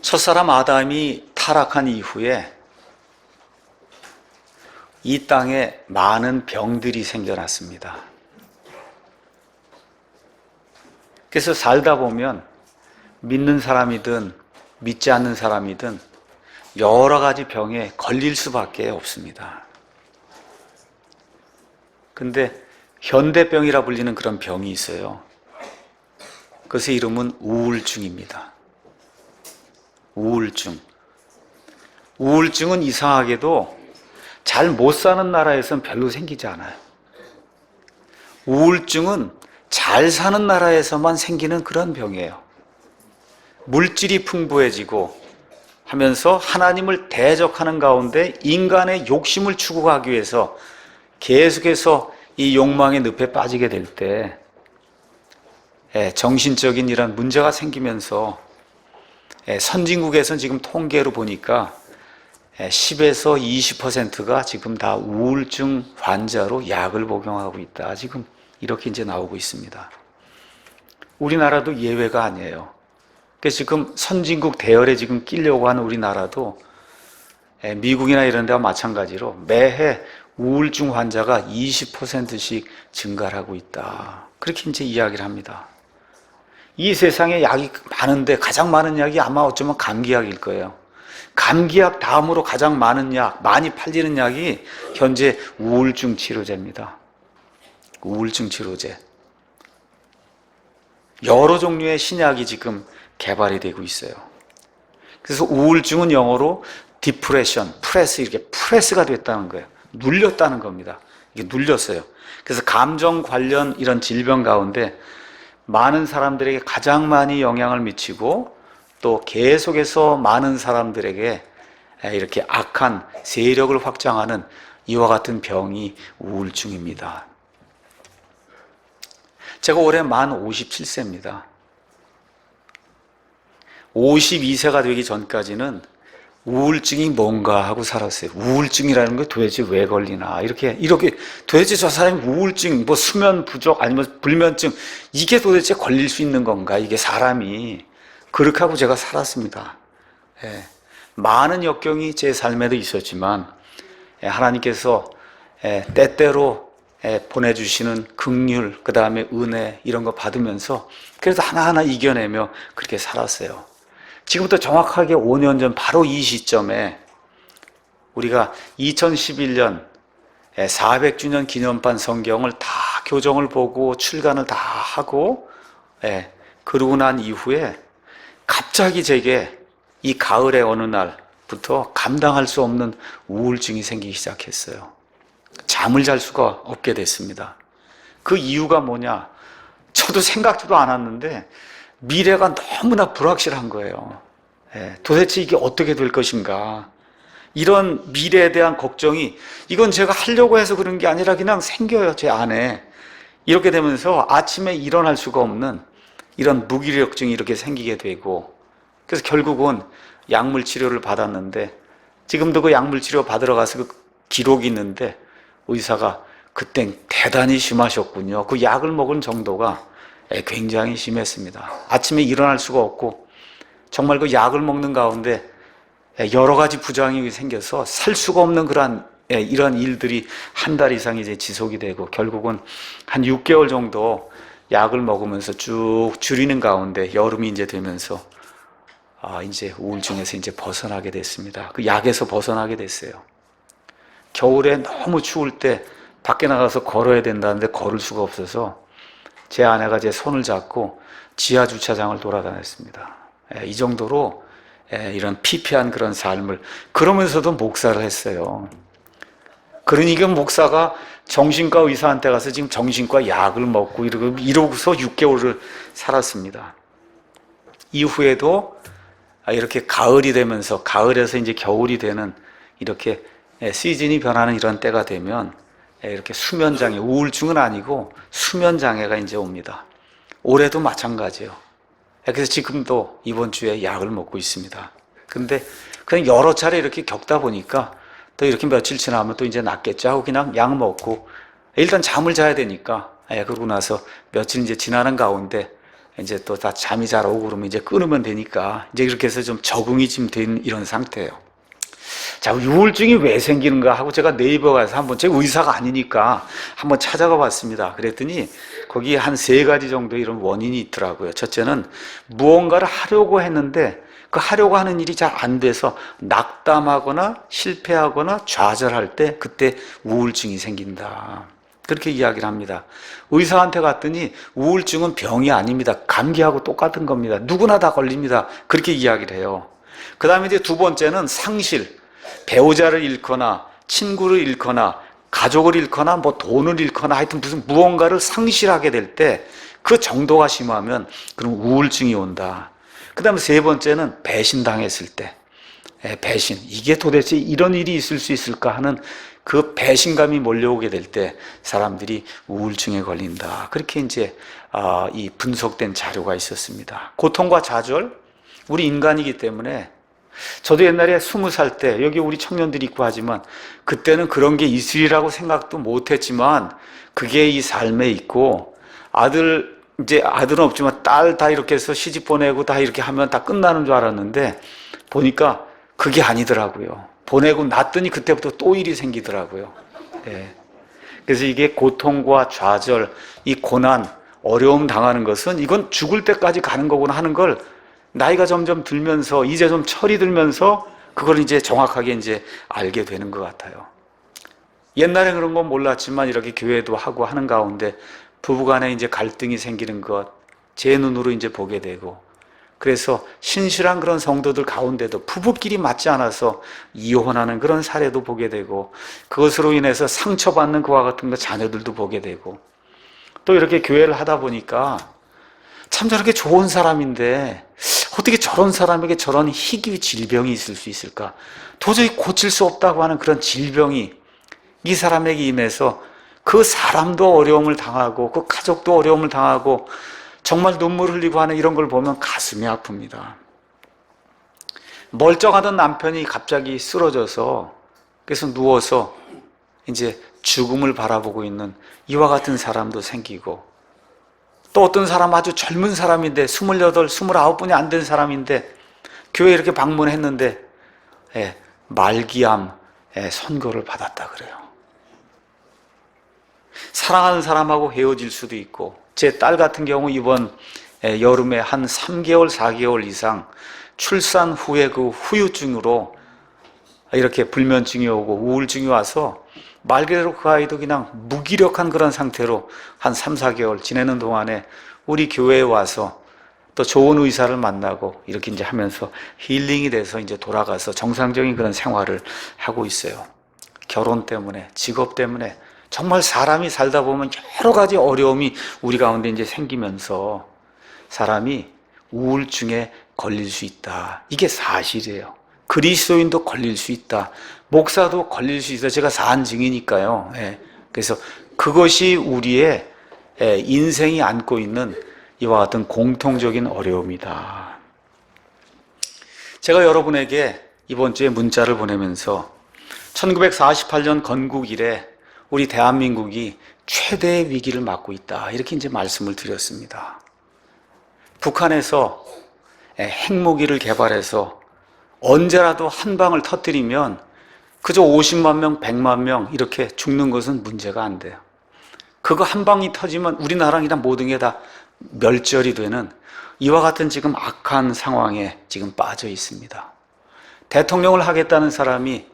첫사람 아담이 타락한 이후에 이 땅에 많은 병들이 생겨났습니다. 그래서 살다 보면 믿는 사람이든 믿지 않는 사람이든 여러 가지 병에 걸릴 수밖에 없습니다. 근데 현대병이라 불리는 그런 병이 있어요. 그것의 이름은 우울증입니다. 우울증은 이상하게도 잘 못 사는 나라에서는 별로 생기지 않아요. 우울증은 잘 사는 나라에서만 생기는 그런 병이에요. 물질이 풍부해지고 하면서 하나님을 대적하는 가운데 인간의 욕심을 추구하기 위해서 계속해서 이 욕망의 늪에 빠지게 될 때 정신적인 이런 문제가 생기면서 선진국에서는 지금 통계로 보니까 10에서 20%가 지금 다 우울증 환자로 약을 복용하고 있다. 지금 이렇게 이제 나오고 있습니다. 우리나라도 예외가 아니에요. 그래서 지금 선진국 대열에 지금 끼려고 하는 우리나라도 미국이나 이런 데와 마찬가지로 매해 우울증 환자가 20%씩 증가를 하고 있다. 그렇게 이제 이야기를 합니다. 이 세상에 약이 많은데 가장 많은 약이 아마 어쩌면 감기약일 거예요. 감기약 다음으로 가장 많은 약, 많이 팔리는 약이 현재 우울증 치료제입니다. 우울증 치료제. 여러 종류의 신약이 지금 개발이 되고 있어요. 그래서 우울증은 영어로 디프레션, 프레스, 이렇게 프레스가 됐다는 거예요. 눌렸다는 겁니다. 이게 눌렸어요. 그래서 감정 관련 이런 질병 가운데 많은 사람들에게 가장 많이 영향을 미치고 또 계속해서 많은 사람들에게 이렇게 악한 세력을 확장하는 이와 같은 병이 우울증입니다. 제가 올해 만 57세입니다. 52세가 되기 전까지는 우울증이 뭔가 하고 살았어요. 우울증이라는 게 도대체 왜 걸리나. 이렇게 도대체 저 사람이 우울증, 뭐 수면 부족, 아니면 불면증, 이게 도대체 걸릴 수 있는 건가. 이게 사람이. 그렇게 하고 제가 살았습니다. 많은 역경이 제 삶에도 있었지만, 하나님께서 때때로 보내주시는 긍휼, 그 다음에 은혜, 이런 거 받으면서 그래도 하나하나 이겨내며 그렇게 살았어요. 지금부터 정확하게 5년 전 바로 이 시점에 우리가 2011년 400주년 기념판 성경을 다 교정을 보고 출간을 다 하고 그러고 난 이후에 갑자기 제게 이 가을의 어느 날부터 감당할 수 없는 우울증이 생기기 시작했어요. 잠을 잘 수가 없게 됐습니다. 그 이유가 뭐냐? 저도 생각지도 않았는데 미래가 너무나 불확실한 거예요. 도대체 이게 어떻게 될 것인가. 이런 미래에 대한 걱정이, 이건 제가 하려고 해서 그런 게 아니라 그냥 생겨요, 제 안에. 이렇게 되면서 아침에 일어날 수가 없는 이런 무기력증이 이렇게 생기게 되고, 그래서 결국은 약물 치료를 받았는데, 지금도 그 약물 치료 받으러 가서 그 기록이 있는데 의사가 그땐 대단히 심하셨군요. 그 약을 먹은 정도가 굉장히 심했습니다. 아침에 일어날 수가 없고 정말 그 약을 먹는 가운데 여러 가지 부작용이 생겨서 살 수가 없는 그러한 이런 일들이 한 달 이상 이제 지속이 되고 결국은 한 6개월 정도 약을 먹으면서 쭉 줄이는 가운데 여름이 이제 되면서 이제 우울증에서 이제 벗어나게 됐습니다. 그 약에서 벗어나게 됐어요. 겨울에 너무 추울 때 밖에 나가서 걸어야 된다는데 걸을 수가 없어서 제 아내가 제 손을 잡고 지하 주차장을 돌아다녔습니다. 이 정도로 이런 피폐한 그런 삶을, 그러면서도 목사를 했어요. 그러니까 목사가 정신과 의사한테 가서 지금 정신과 약을 먹고 이러고서 6개월을 살았습니다. 이후에도 이렇게 가을이 되면서, 가을에서 이제 겨울이 되는 이렇게 시즌이 변하는 이런 때가 되면 이렇게 수면장애, 우울증은 아니고 수면장애가 이제 옵니다. 올해도 마찬가지예요. 그래서 지금도 이번 주에 약을 먹고 있습니다. 근데 그냥 여러 차례 이렇게 겪다 보니까 또 이렇게 며칠 지나면 또 이제 낫겠죠 하고 그냥 약 먹고 일단 잠을 자야 되니까 그러고 나서 며칠 이제 지나는 가운데 이제 또 다 잠이 잘 오고 그러면 이제 끊으면 되니까 이제 이렇게 해서 좀 적응이 좀 된 이런 상태예요. 자, 우울증이 왜 생기는가 하고 제가 네이버 가서 한번, 제가 의사가 아니니까 한번 찾아가 봤습니다. 그랬더니 거기 한 3가지 정도 이런 원인이 있더라고요. 첫째는 무언가를 하려고 했는데 그 하려고 하는 일이 잘 안 돼서 낙담하거나 실패하거나 좌절할 때 그때 우울증이 생긴다. 그렇게 이야기를 합니다. 의사한테 갔더니 우울증은 병이 아닙니다. 감기하고 똑같은 겁니다. 누구나 다 걸립니다. 그렇게 이야기를 해요. 그 다음에 이제 2번째는 상실. 배우자를 잃거나 친구를 잃거나 가족을 잃거나 뭐 돈을 잃거나 하여튼 무슨 무언가를 상실하게 될 때 그 정도가 심하면 그럼 우울증이 온다. 그 다음에 3번째는 배신당했을 때, 배신. 이게 도대체 이런 일이 있을 수 있을까 하는 그 배신감이 몰려오게 될 때 사람들이 우울증에 걸린다. 그렇게 이제 이 분석된 자료가 있었습니다. 고통과 좌절, 우리 인간이기 때문에 저도 옛날에 20살 때 여기 우리 청년들이 있고 하지만 그때는 그런 게 있으리라고 생각도 못했지만 그게 이 삶에 있고 이제 아들은 없지만 딸 다 이렇게 해서 시집 보내고 다 이렇게 하면 다 끝나는 줄 알았는데 보니까 그게 아니더라고요. 보내고 났더니 그때부터 또 일이 생기더라고요. 예. 그래서 이게 고통과 좌절, 이 고난, 어려움 당하는 것은 이건 죽을 때까지 가는 거구나 하는 걸 나이가 점점 들면서 이제 좀 철이 들면서 그걸 이제 정확하게 이제 알게 되는 것 같아요. 옛날에 그런 건 몰랐지만 이렇게 교회도 하고 하는 가운데 부부간에 이제 갈등이 생기는 것 제 눈으로 이제 보게 되고 그래서 신실한 그런 성도들 가운데도 부부끼리 맞지 않아서 이혼하는 그런 사례도 보게 되고 그것으로 인해서 상처받는 그와 같은 거 자녀들도 보게 되고 또 이렇게 교회를 하다 보니까 참 저렇게 좋은 사람인데 어떻게 저런 사람에게 저런 희귀 질병이 있을 수 있을까? 도저히 고칠 수 없다고 하는 그런 질병이 이 사람에게 임해서 그 사람도 어려움을 당하고 그 가족도 어려움을 당하고 정말 눈물 흘리고 하는 이런 걸 보면 가슴이 아픕니다. 멀쩡하던 남편이 갑자기 쓰러져서 그래서 누워서 이제 죽음을 바라보고 있는 이와 같은 사람도 생기고 또 어떤 사람 아주 젊은 사람인데 28, 29분이 안 된 사람인데 교회에 이렇게 방문했는데 말기암 선고를 받았다 그래요. 사랑하는 사람하고 헤어질 수도 있고 제 딸 같은 경우 이번 여름에 한 3개월, 4개월 이상 출산 후에 그 후유증으로 이렇게 불면증이 오고 우울증이 와서 말 그대로 그 아이도 그냥 무기력한 그런 상태로 한 3, 4개월 지내는 동안에 우리 교회에 와서 또 좋은 의사를 만나고 이렇게 이제 하면서 힐링이 돼서 이제 돌아가서 정상적인 그런 생활을 하고 있어요. 결혼 때문에, 직업 때문에 정말 사람이 살다 보면 여러 가지 어려움이 우리 가운데 이제 생기면서 사람이 우울증에 걸릴 수 있다. 이게 사실이에요. 그리스도인도 걸릴 수 있다. 목사도 걸릴 수 있다. 제가 사안증이니까요. 그래서 그것이 우리의 인생이 안고 있는 이와 같은 공통적인 어려움이다. 제가 여러분에게 이번 주에 문자를 보내면서 1948년 건국 이래 우리 대한민국이 최대의 위기를 맞고 있다. 이렇게 이제 말씀을 드렸습니다. 북한에서 핵무기를 개발해서 언제라도 한 방을 터뜨리면 그저 50만 명, 100만 명 이렇게 죽는 것은 문제가 안 돼요. 그거 한 방이 터지면 우리나라랑 모든 게 다 멸절이 되는 이와 같은 지금 악한 상황에 지금 빠져 있습니다. 대통령을 하겠다는 사람이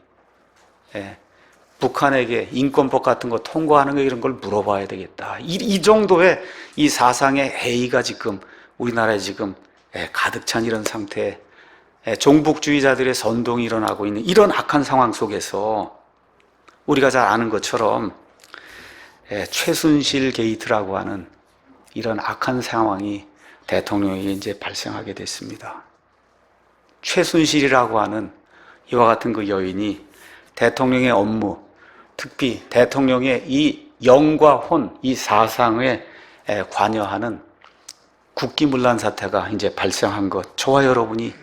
북한에게 인권법 같은 거 통과하는 거 이런 걸 물어봐야 되겠다. 이 정도의 이 사상의 해이가 지금 우리나라에 지금 가득 찬 이런 상태에 종북주의자들의 선동이 일어나고 있는 이런 악한 상황 속에서 우리가 잘 아는 것처럼 최순실 게이트라고 하는 이런 악한 상황이 대통령에게 이제 발생하게 됐습니다. 최순실이라고 하는 이와 같은 그 여인이 대통령의 업무, 특히 대통령의 이 영과 혼, 이 사상에 관여하는 국기문란 사태가 이제 발생한 것, 저와 여러분이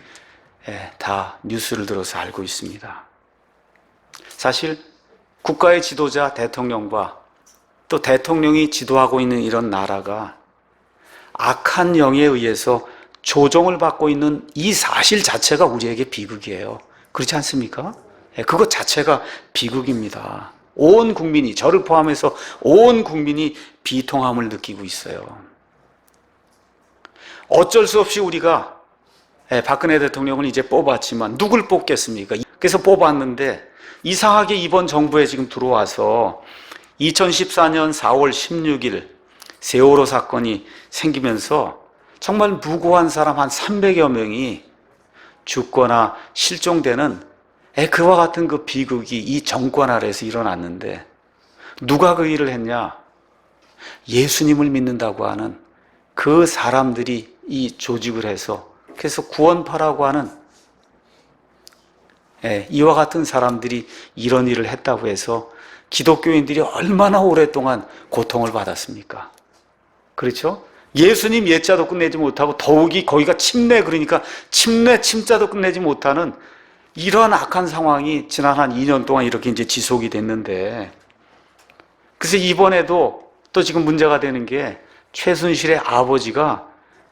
다 뉴스를 들어서 알고 있습니다. 사실 국가의 지도자 대통령과 또 대통령이 지도하고 있는 이런 나라가 악한 영에 의해서 조종을 받고 있는 이 사실 자체가 우리에게 비극이에요. 그렇지 않습니까? 그것 자체가 비극입니다. 온 국민이, 저를 포함해서 온 국민이 비통함을 느끼고 있어요. 어쩔 수 없이 우리가 박근혜 대통령을 이제 뽑았지만 누굴 뽑겠습니까? 그래서 뽑았는데 이상하게 이번 정부에 지금 들어와서 2014년 4월 16일 세월호 사건이 생기면서 정말 무고한 사람 한 300여 명이 죽거나 실종되는 그와 같은 그 비극이 이 정권 아래에서 일어났는데 누가 그 일을 했냐? 예수님을 믿는다고 하는 그 사람들이 이 조직을 해서 그래서 구원파라고 하는 이와 같은 사람들이 이런 일을 했다고 해서 기독교인들이 얼마나 오랫동안 고통을 받았습니까? 그렇죠? 예수님 예자도 끝내지 못하고 더욱이 거기가 침례, 그러니까 침자도 끝내지 못하는 이러한 악한 상황이 지난 한 2년 동안 이렇게 이제 지속이 됐는데, 그래서 이번에도 또 지금 문제가 되는 게 최순실의 아버지가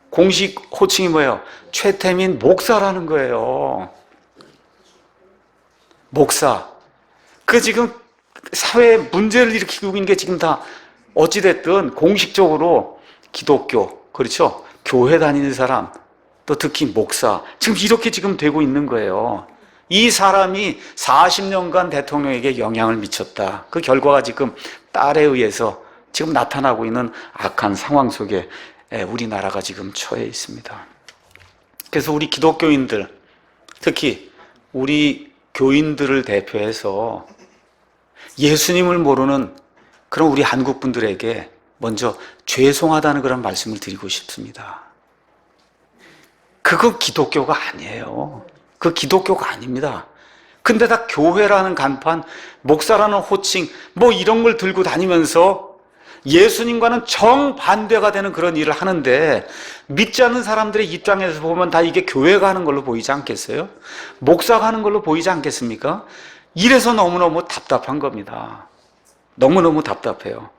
공식 호칭이 뭐예요? 최태민 목사라는 거예요. 목사. 그 지금 사회에 문제를 일으키고 있는 게 지금 다 어찌됐든 공식적으로 기독교, 그렇죠? 교회 다니는 사람, 또 특히 목사, 지금 이렇게 지금 되고 있는 거예요. 이 사람이 40년간 대통령에게 영향을 미쳤다. 그 결과가 지금 딸에 의해서 지금 나타나고 있는 악한 상황 속에 우리나라가 지금 처해 있습니다. 그래서 우리 기독교인들, 특히 우리 교인들을 대표해서 예수님을 모르는 그런 우리 한국 분들에게 먼저 죄송하다는 그런 말씀을 드리고 싶습니다. 그건 기독교가 아니에요. 그 기독교가 아닙니다. 근데 다 교회라는 간판, 목사라는 호칭, 뭐 이런 걸 들고 다니면서 예수님과는 정반대가 되는 그런 일을 하는데, 믿지 않는 사람들의 입장에서 보면 다 이게 교회가 하는 걸로 보이지 않겠어요? 목사가 하는 걸로 보이지 않겠습니까? 이래서 너무너무 답답한 겁니다. 너무너무 답답해요.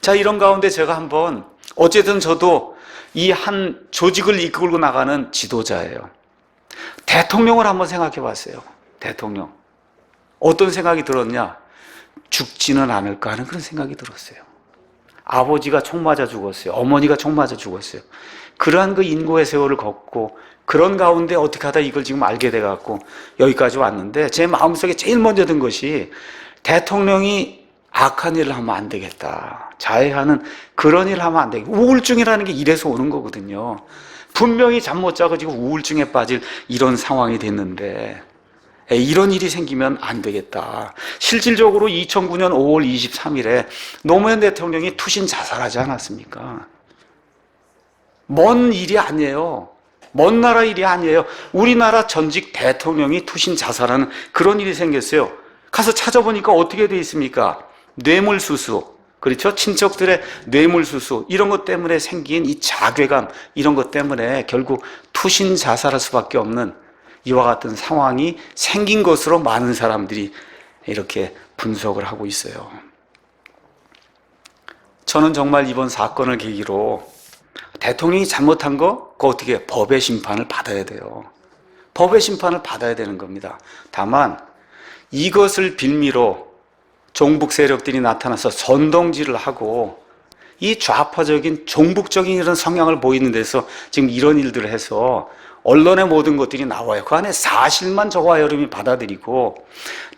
자, 이런 가운데 제가 한번, 어쨌든 저도 이 한 조직을 이끌고 나가는 지도자예요. 대통령을 한번 생각해 봤어요. 대통령. 어떤 생각이 들었냐? 죽지는 않을까 하는 그런 생각이 들었어요. 아버지가 총 맞아 죽었어요. 어머니가 총 맞아 죽었어요. 그러한 그 인고의 세월을 걷고 그런 가운데 어떻게 하다 이걸 지금 알게 돼갖고 여기까지 왔는데, 제 마음속에 제일 먼저 든 것이 대통령이 악한 일을 하면 안 되겠다. 자해하는 그런 일을 하면 안 되겠다. 우울증이라는 게 이래서 오는 거거든요. 분명히 잠 못 자고 지금 우울증에 빠질 이런 상황이 됐는데 이런 일이 생기면 안 되겠다. 실질적으로 2009년 5월 23일에 노무현 대통령이 투신 자살하지 않았습니까? 먼 일이 아니에요. 먼 나라 일이 아니에요. 우리나라 전직 대통령이 투신 자살하는 그런 일이 생겼어요. 가서 찾아보니까 어떻게 돼 있습니까? 뇌물수수, 그렇죠? 친척들의 뇌물수수, 이런 것 때문에 생긴 이 자괴감, 이런 것 때문에 결국 투신 자살할 수밖에 없는 이와 같은 상황이 생긴 것으로 많은 사람들이 이렇게 분석을 하고 있어요. 저는 정말 이번 사건을 계기로 대통령이 잘못한 거, 그거 어떻게 해요? 법의 심판을 받아야 돼요. 법의 심판을 받아야 되는 겁니다. 다만 이것을 빌미로 종북 세력들이 나타나서 선동질을 하고 이 좌파적인 종북적인 이런 성향을 보이는 데서 지금 이런 일들을 해서 언론의 모든 것들이 나와요. 그 안에 사실만 저와 여러분이 받아들이고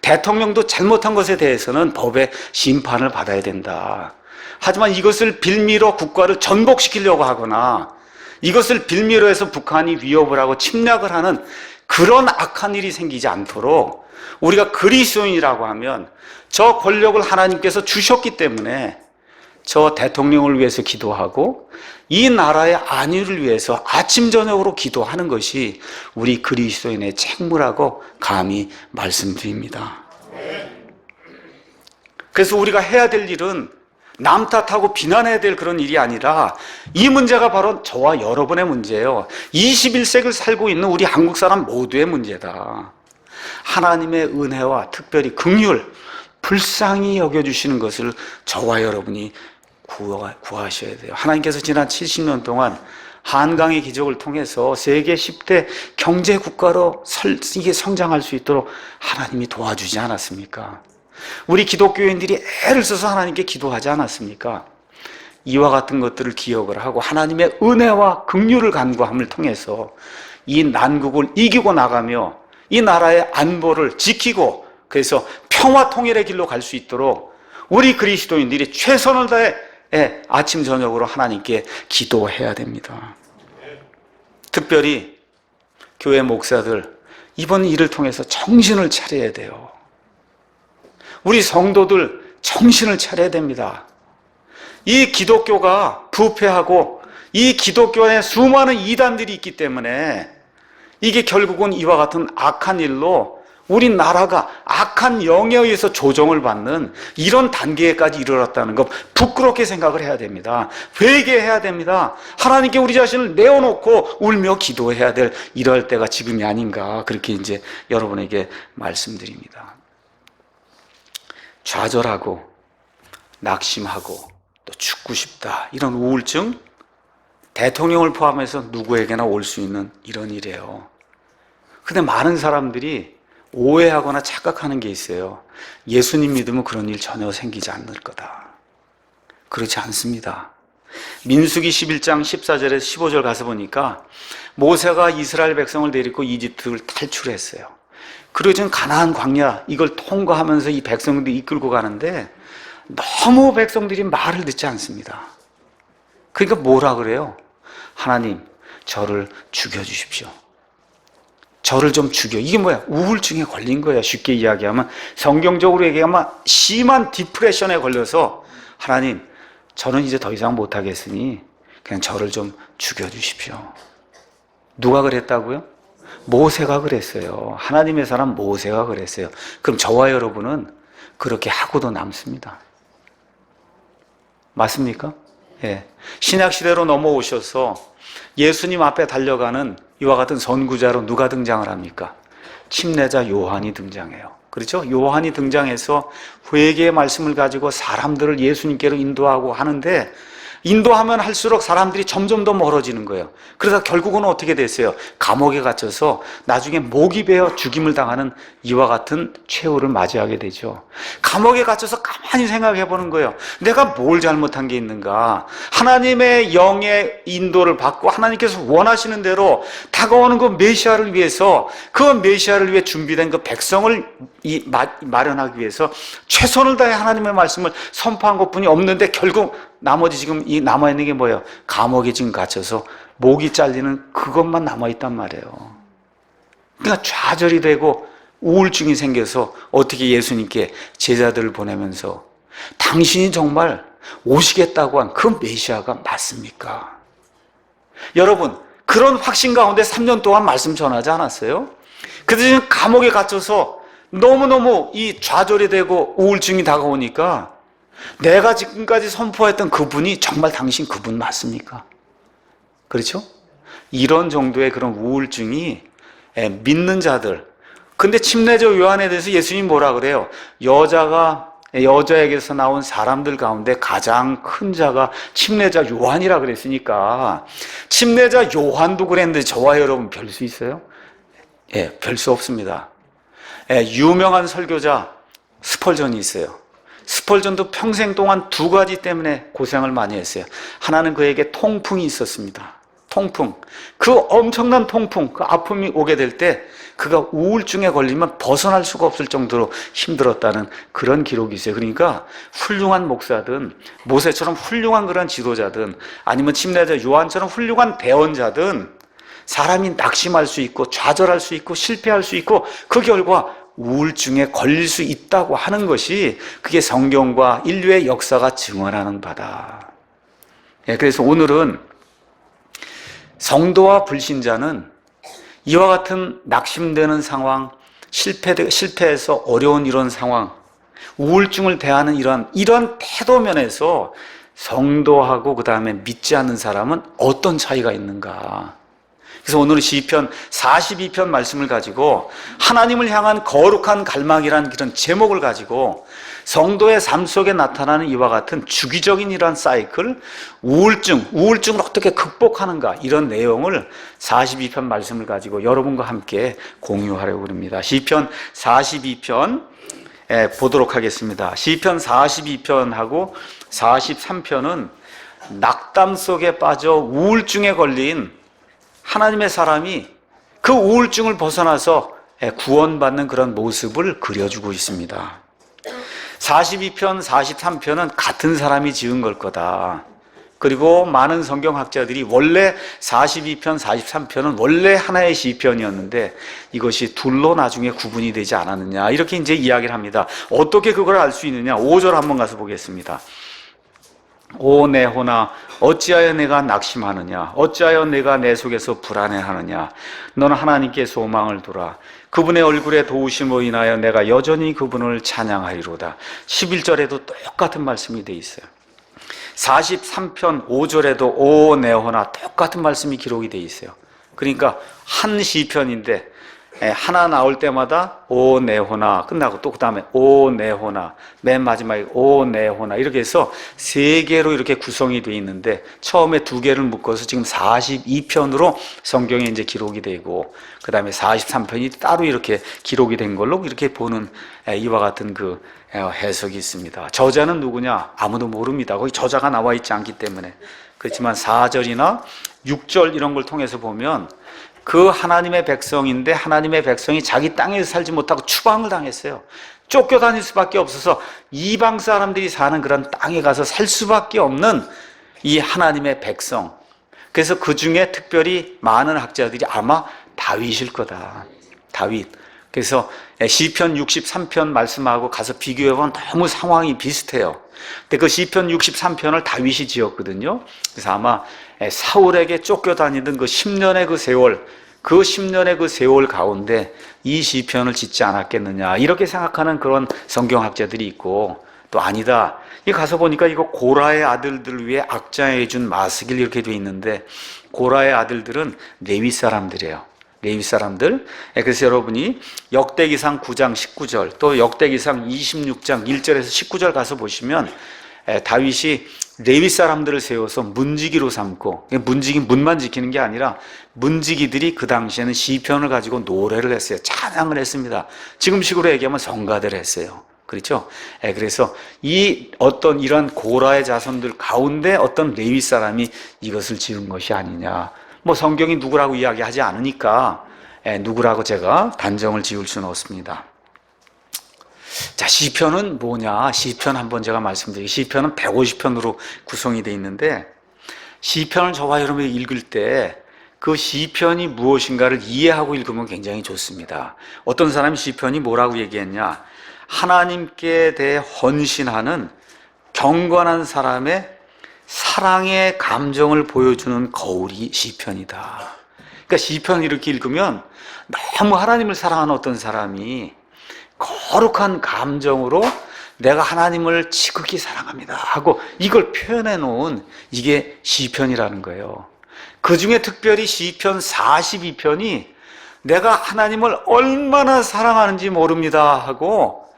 대통령도 잘못한 것에 대해서는 법의 심판을 받아야 된다. 하지만 이것을 빌미로 국가를 전복시키려고 하거나 이것을 빌미로 해서 북한이 위협을 하고 침략을 하는 그런 악한 일이 생기지 않도록 우리가 그리스도인이라고 하면 저 권력을 하나님께서 주셨기 때문에 저 대통령을 위해서 기도하고 이 나라의 안위를 위해서 아침 저녁으로 기도하는 것이 우리 그리스도인의 책무라고 감히 말씀드립니다. 그래서 우리가 해야 될 일은 남 탓하고 비난해야 될 그런 일이 아니라 이 문제가 바로 저와 여러분의 문제예요. 21세기를 살고 있는 우리 한국 사람 모두의 문제다. 하나님의 은혜와 특별히 긍휼, 불쌍히 여겨주시는 것을 저와 여러분이 구하셔야 돼요. 하나님께서 지난 70년 동안 한강의 기적을 통해서 세계 10대 경제 국가로 이게 성장할 수 있도록 하나님이 도와주지 않았습니까? 우리 기독교인들이 애를 써서 하나님께 기도하지 않았습니까? 이와 같은 것들을 기억을 하고 하나님의 은혜와 긍휼을 간구함을 통해서 이 난국을 이기고 나가며 이 나라의 안보를 지키고 그래서 평화 통일의 길로 갈 수 있도록 우리 그리스도인들이 최선을 다해 아침 저녁으로 하나님께 기도해야 됩니다. 특별히 교회 목사들 이번 일을 통해서 정신을 차려야 돼요. 우리 성도들 정신을 차려야 됩니다. 이 기독교가 부패하고 이 기독교 안에 수많은 이단들이 있기 때문에 이게 결국은 이와 같은 악한 일로 우리나라가 악한 영에 의해서 조정을 받는 이런 단계까지 이르렀다는 것 부끄럽게 생각을 해야 됩니다. 회개해야 됩니다. 하나님께 우리 자신을 내어놓고 울며 기도해야 될 이럴 때가 지금이 아닌가 그렇게 이제 여러분에게 말씀드립니다. 좌절하고 낙심하고 또 죽고 싶다 이런 우울증 대통령을 포함해서 누구에게나 올 수 있는 이런 일이에요. 근데 많은 사람들이 오해하거나 착각하는 게 있어요. 예수님 믿으면 그런 일 전혀 생기지 않을 거다. 그렇지 않습니다. 민수기 11장 14절에서 15절 가서 보니까 모세가 이스라엘 백성을 데리고 이집트를 탈출했어요. 그리고 지금 가나안 광야 이걸 통과하면서 이 백성들이 이끌고 가는데 너무 백성들이 말을 듣지 않습니다. 그러니까 뭐라 그래요? 하나님 저를 죽여주십시오. 저를 좀 죽여. 이게 뭐야? 우울증에 걸린 거야. 쉽게 이야기하면 성경적으로 얘기하면 심한 디프레션에 걸려서 하나님 저는 이제 더 이상 못하겠으니 그냥 저를 좀 죽여주십시오. 누가 그랬다고요? 모세가 그랬어요. 하나님의 사람 모세가 그랬어요. 그럼 저와 여러분은 그렇게 하고도 남습니다. 맞습니까? 예. 신약시대로 넘어오셔서 예수님 앞에 달려가는 이와 같은 선구자로 누가 등장을 합니까? 침례자 요한이 등장해요. 그렇죠? 요한이 등장해서 회개의 말씀을 가지고 사람들을 예수님께로 인도하고 하는데 인도하면 할수록 사람들이 점점 더 멀어지는 거예요. 그래서 결국은 어떻게 됐어요? 감옥에 갇혀서 나중에 목이 베어 죽임을 당하는 이와 같은 최후를 맞이하게 되죠. 감옥에 갇혀서 가만히 생각해 보는 거예요. 내가 뭘 잘못한 게 있는가? 하나님의 영의 인도를 받고 하나님께서 원하시는 대로 다가오는 그 메시아를 위해서 그 메시아를 위해 준비된 그 백성을 마련하기 위해서 최선을 다해 하나님의 말씀을 선포한 것뿐이 없는데 결국 나머지 지금 이 남아있는 게 뭐예요? 감옥에 지금 갇혀서 목이 잘리는 그것만 남아있단 말이에요. 그러니까 좌절이 되고 우울증이 생겨서 어떻게 예수님께 제자들을 보내면서 당신이 정말 오시겠다고 한 그 메시아가 맞습니까? 여러분 그런 확신 가운데 3년 동안 말씀 전하지 않았어요? 그래서 지금 감옥에 갇혀서 너무너무 이 좌절이 되고 우울증이 다가오니까 내가 지금까지 선포했던 그분이 정말 당신 그분 맞습니까? 그렇죠? 이런 정도의 그런 우울증이 믿는 자들. 근데 침례자 요한에 대해서 예수님이 뭐라 그래요? 여자에게서 나온 사람들 가운데 가장 큰 자가 침례자 요한이라 그랬으니까 침례자 요한도 그랬는데 저와 여러분 별 수 있어요? 예, 별 수 없습니다. 유명한 설교자 스펄전이 있어요. 스펄전도 평생 동안 두 가지 때문에 고생을 많이 했어요. 하나는 그에게 통풍이 있었습니다. 통풍. 그 엄청난 통풍, 그 아픔이 오게 될 때 그가 우울증에 걸리면 벗어날 수가 없을 정도로 힘들었다는 그런 기록이 있어요. 그러니까 훌륭한 목사든 모세처럼 훌륭한 그런 지도자든 아니면 침례자 요한처럼 훌륭한 대언자든 사람이 낙심할 수 있고 좌절할 수 있고 실패할 수 있고 그 결과 우울증에 걸릴 수 있다고 하는 것이 그게 성경과 인류의 역사가 증언하는 바다. 그래서 오늘은 성도와 불신자는 이와 같은 낙심되는 상황, 실패해서 어려운 이런 상황, 우울증을 대하는 이런 태도 면에서 성도하고 그 다음에 믿지 않는 사람은 어떤 차이가 있는가? 그래서 오늘은 시편 42편 말씀을 가지고 하나님을 향한 거룩한 갈망이라는 그런 제목을 가지고 성도의 삶 속에 나타나는 이와 같은 주기적인 이러한 사이클, 우울증을 어떻게 극복하는가, 이런 내용을 42편 말씀을 가지고 여러분과 함께 공유하려고 합니다. 시편 42편 보도록 하겠습니다. 시편 42편하고 43편은 낙담 속에 빠져 우울증에 걸린 하나님의 사람이 그 우울증을 벗어나서 구원받는 그런 모습을 그려주고 있습니다. 42편, 43편은 같은 사람이 지은 걸 거다. 그리고 많은 성경학자들이 원래 42편, 43편은 원래 하나의 시편이었는데 이것이 둘로 나중에 구분이 되지 않았느냐, 이렇게 이제 이야기를 합니다. 어떻게 그걸 알 수 있느냐? 5절 한번 가서 보겠습니다. 오 내 혼아, 어찌하여 내가 낙심하느냐? 어찌하여 내가 내 속에서 불안해하느냐? 너는 하나님께 소망을 두라. 그분의 얼굴에 도우심으로 인하여 내가 여전히 그분을 찬양하리로다. 11절에도 똑같은 말씀이 되어 있어요. 43편 5절에도 오 내 혼아, 똑같은 말씀이 기록이 되어 있어요. 그러니까 한 시편인데 하나 나올 때마다 오 내 혼아 끝나고 또 그 다음에 오 내 혼아, 맨 마지막에 오 내 혼아, 이렇게 해서 3개로 이렇게 구성이 되어 있는데 처음에 2개를 묶어서 지금 42편으로 성경에 이제 기록이 되고 그 다음에 43편이 따로 이렇게 기록이 된 걸로 이렇게 보는 이와 같은 그 해석이 있습니다. 저자는 누구냐? 아무도 모릅니다. 거기 저자가 나와 있지 않기 때문에. 그렇지만 4절이나 6절 이런 걸 통해서 보면 그 하나님의 백성인데 하나님의 백성이 자기 땅에서 살지 못하고 추방을 당했어요. 쫓겨다닐 수밖에 없어서 이방 사람들이 사는 그런 땅에 가서 살 수밖에 없는 이 하나님의 백성. 그래서 그 중에 특별히 많은 학자들이 아마 다윗일 거다. 다윗. 그래서 시편 63편 말씀하고 가서 비교해보면 너무 상황이 비슷해요. 근데 그 시편 63편을 다윗이 지었거든요. 그래서 아마 사울에게 쫓겨다니던 그 10년의 그 세월, 그 10년의 그 세월 가운데 이 시편을 짓지 않았겠느냐, 이렇게 생각하는 그런 성경학자들이 있고, 또 아니다, 이 가서 보니까 이거 고라의 아들들을 위해 악장해 준 마스길 이렇게 돼 있는데 고라의 아들들은 레위 사람들이에요. 레위 사람들. 그래서 여러분이 역대기상 9장 19절 또 역대기상 26장 1절에서 19절 가서 보시면 다윗이 레위 사람들을 세워서 문지기로 삼고, 문지기 문만 지키는 게 아니라 문지기들이 그 당시에는 시편을 가지고 노래를 했어요. 찬양을 했습니다. 지금식으로 얘기하면 성가대를 했어요. 그렇죠? 그래서 이 어떤 이런 고라의 자손들 가운데 어떤 레위 사람이 이것을 지은 것이 아니냐. 뭐 성경이 누구라고 이야기하지 않으니까 누구라고 제가 단정을 지을 수는 없습니다. 자, 시편은 뭐냐? 시편 한번 제가 말씀드리겠습니다. 시편은 150편으로 구성이 되어 있는데 시편을 저와 여러분이 읽을 때 그 시편이 무엇인가를 이해하고 읽으면 굉장히 좋습니다. 어떤 사람이 시편이 뭐라고 얘기했냐? 하나님께 대해 헌신하는 경건한 사람의 사랑의 감정을 보여주는 거울이 시편이다. 그러니까 시편을 이렇게 읽으면 너무 하나님을 사랑하는 어떤 사람이 거룩한 감정으로 내가 하나님을 지극히 사랑합니다 하고 이걸 표현해 놓은 이게 시편이라는 거예요. 그 중에 특별히 시편 42편이 내가 하나님을 얼마나 사랑하는지 모릅니다 하고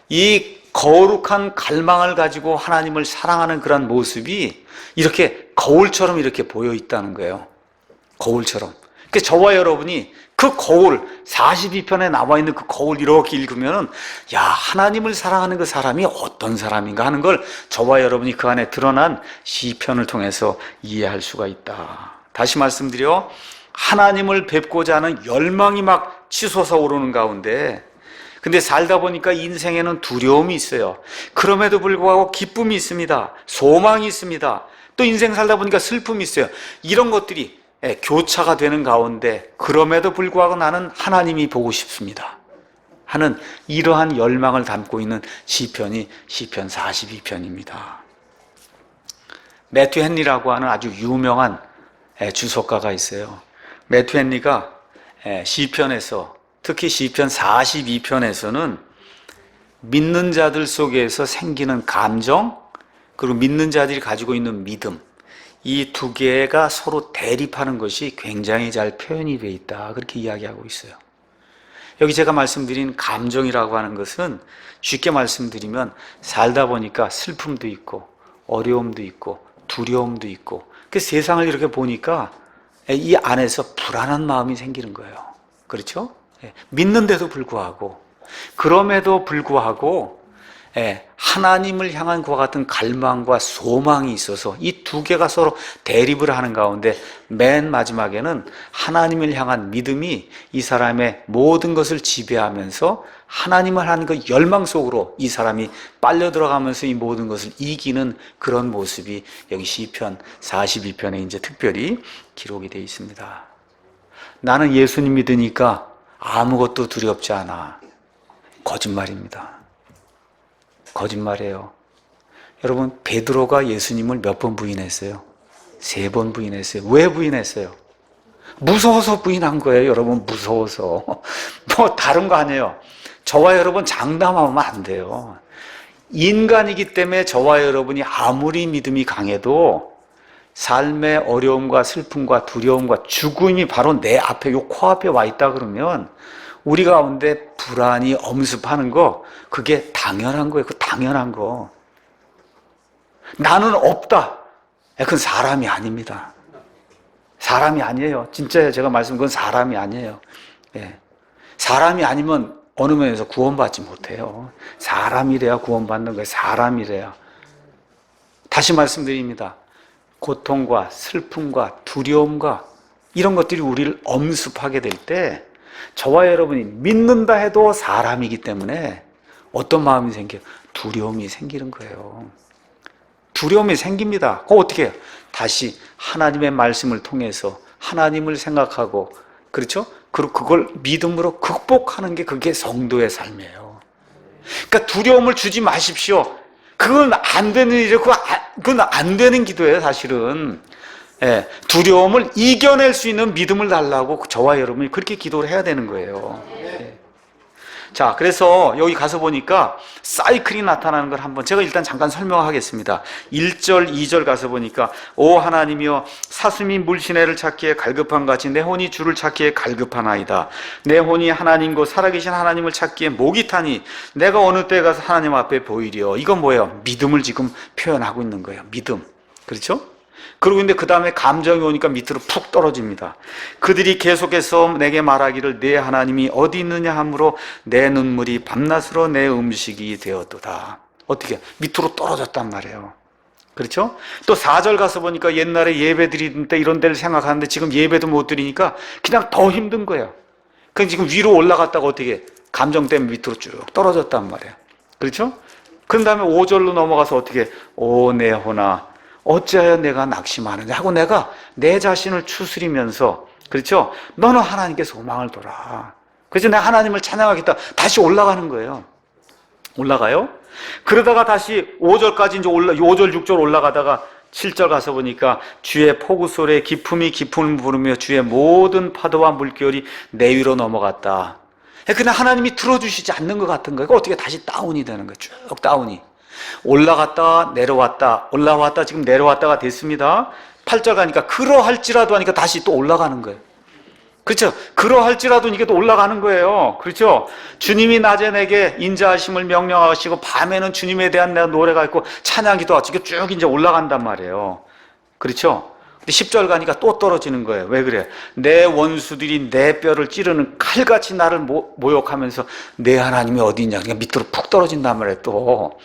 이 거룩한 갈망을 가지고 하나님을 사랑하는 그런 모습이 이렇게 거울처럼 이렇게 보여 있다는 거예요. 거울처럼. 그러니까 저와 여러분이 그 거울, 42편에 나와 있는 그 거울 이렇게 읽으면은, 야, 하나님을 사랑하는 그 사람이 어떤 사람인가 하는 걸 저와 여러분이 그 안에 드러난 시편을 통해서 이해할 수가 있다. 다시 말씀드려, 하나님을 뵙고자 하는 열망이 막 치솟아 오르는 가운데, 근데 살다 보니까 인생에는 두려움이 있어요. 그럼에도 불구하고 기쁨이 있습니다. 소망이 있습니다. 또 인생 살다 보니까 슬픔이 있어요. 이런 것들이 교차가 되는 가운데 그럼에도 불구하고 나는 하나님이 보고 싶습니다 하는 이러한 열망을 담고 있는 시편이 시편 42편입니다. 매튜 헨리라고 하는 아주 유명한 주석가가 있어요. 매튜 헨리가 시편에서, 특히 시편 42편에서는 믿는 자들 속에서 생기는 감정, 그리고 믿는 자들이 가지고 있는 믿음, 이 두 개가 서로 대립하는 것이 굉장히 잘 표현이 되어 있다. 그렇게 이야기하고 있어요. 여기 제가 말씀드린 감정이라고 하는 것은 쉽게 말씀드리면 살다 보니까 슬픔도 있고 어려움도 있고 두려움도 있고 그 세상을 이렇게 보니까 이 안에서 불안한 마음이 생기는 거예요. 그렇죠? 믿는데도 불구하고 그럼에도 불구하고 하나님을 향한 그와 같은 갈망과 소망이 있어서 이 두 개가 서로 대립을 하는 가운데 맨 마지막에는 하나님을 향한 믿음이 이 사람의 모든 것을 지배하면서 하나님을 하는 그 열망 속으로 이 사람이 빨려 들어가면서 이 모든 것을 이기는 그런 모습이 여기 시편 42편에 이제 특별히 기록이 되어 있습니다. 나는 예수님 믿으니까 아무것도 두렵지 않아. 거짓말입니다. 거짓말이에요. 여러분, 베드로가 예수님을 몇 번 부인했어요? 3번 부인했어요. 왜 부인했어요? 무서워서 부인한 거예요, 여러분. 무서워서. 뭐 다른 거 아니에요. 저와 여러분 장담하면 안 돼요. 인간이기 때문에 저와 여러분이 아무리 믿음이 강해도 삶의 어려움과 슬픔과 두려움과 죽음이 바로 내 앞에, 요 코앞에 와 있다 그러면 우리 가운데 불안이 엄습하는 거, 그게 당연한 거예요. 그 당연한 거. 나는 없다. 그건 사람이 아닙니다. 사람이 아니에요. 진짜요. 제가 말씀드린 건 사람이 아니에요. 사람이 아니면 어느 면에서 구원받지 못해요. 사람이래야 구원받는 거예요. 사람이래야. 다시 말씀드립니다. 고통과 슬픔과 두려움과 이런 것들이 우리를 엄습하게 될 때 저와 여러분이 믿는다 해도 사람이기 때문에 어떤 마음이 생겨요? 두려움이 생기는 거예요. 두려움이 생깁니다. 그거 어떻게 해요? 다시 하나님의 말씀을 통해서 하나님을 생각하고, 그렇죠? 그리고 그걸 믿음으로 극복하는 게 그게 성도의 삶이에요. 그러니까 두려움을 주지 마십시오. 그건 안 되는 일이에요. 그건 안 되는 기도예요, 사실은. 두려움을 이겨낼 수 있는 믿음을 달라고 저와 여러분이 그렇게 기도를 해야 되는 거예요. 자, 그래서 여기 가서 보니까 사이클이 나타나는 걸 한번 제가 일단 잠깐 설명하겠습니다. 1절, 2절 가서 보니까 오 하나님이여 사슴이 물시내를 찾기에 갈급한 같이 내 혼이 주를 찾기에 갈급하나이다. 내 혼이 하나님 곧 살아계신 하나님을 찾기에 목이 타니 내가 어느 때에 가서 하나님 앞에 보이리요. 이건 뭐예요? 믿음을 지금 표현하고 있는 거예요. 믿음. 그렇죠? 그리고 근데 그 다음에 감정이 오니까 밑으로 푹 떨어집니다. 그들이 계속해서 내게 말하기를 내 하나님이 어디 있느냐 하므로 내 눈물이 밤낮으로 내 음식이 되었도다. 어떻게? 밑으로 떨어졌단 말이에요. 그렇죠? 또 4절 가서 보니까 옛날에 예배 드리던 때 이런 데를 생각하는데 지금 예배도 못 드리니까 그냥 더 힘든 거예요. 그럼 지금 위로 올라갔다가 어떻게? 감정 때문에 밑으로 쭉 떨어졌단 말이에요. 그렇죠? 그 다음에 5절로 넘어가서 어떻게? 오 내 혼아 어찌하여 내가 낙심하느냐 하고 내가 내 자신을 추스리면서, 그렇죠? 너는 하나님께 소망을 둬라. 그래서 내가 하나님을 찬양하겠다. 다시 올라가는 거예요. 올라가요? 그러다가 다시 5절까지 이제 5절, 6절 올라가다가 7절 가서 보니까 주의 폭우 소리에 기품이 기품을 부르며 주의 모든 파도와 물결이 내 위로 넘어갔다. 그냥 하나님이 들어주시지 않는 것 같은 거예요. 어떻게 다시 다운이 되는 거예요. 쭉 다운이. 올라갔다 내려왔다 올라왔다 지금 내려왔다가 됐습니다. 8절 가니까 그러할지라도 하니까 다시 또 올라가는 거예요. 그렇죠? 그러할지라도 이게 또 올라가는 거예요. 그렇죠? 주님이 낮에 내게 인자하심을 명령하시고 밤에는 주님에 대한 내가 노래가 있고 찬양기도 하고 쭉 이제 올라간단 말이에요. 그렇죠? 근데 10절 가니까 또 떨어지는 거예요. 왜 그래? 내 원수들이 내 뼈를 찌르는 칼같이 나를 모욕하면서 내 하나님이 어디 있냐? 그러니까 밑으로 푹 떨어진단 말이에요. 또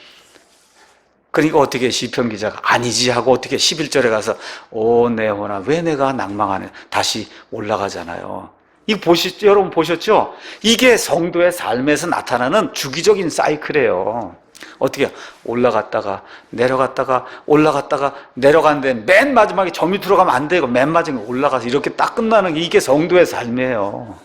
그러니까 어떻게 시편 기자가 아니지 하고 어떻게 11절에 가서 오 내 혼아 왜 내가 낭망하네 다시 올라가잖아요. 이거 여러분 보셨죠? 이게 성도의 삶에서 나타나는 주기적인 사이클이에요. 어떻게 올라갔다가 내려갔다가 올라갔다가 내려갔는데 맨 마지막에 저 밑으로 가면 안 되고 맨 마지막에 올라가서 이렇게 딱 끝나는 게 이게 성도의 삶이에요.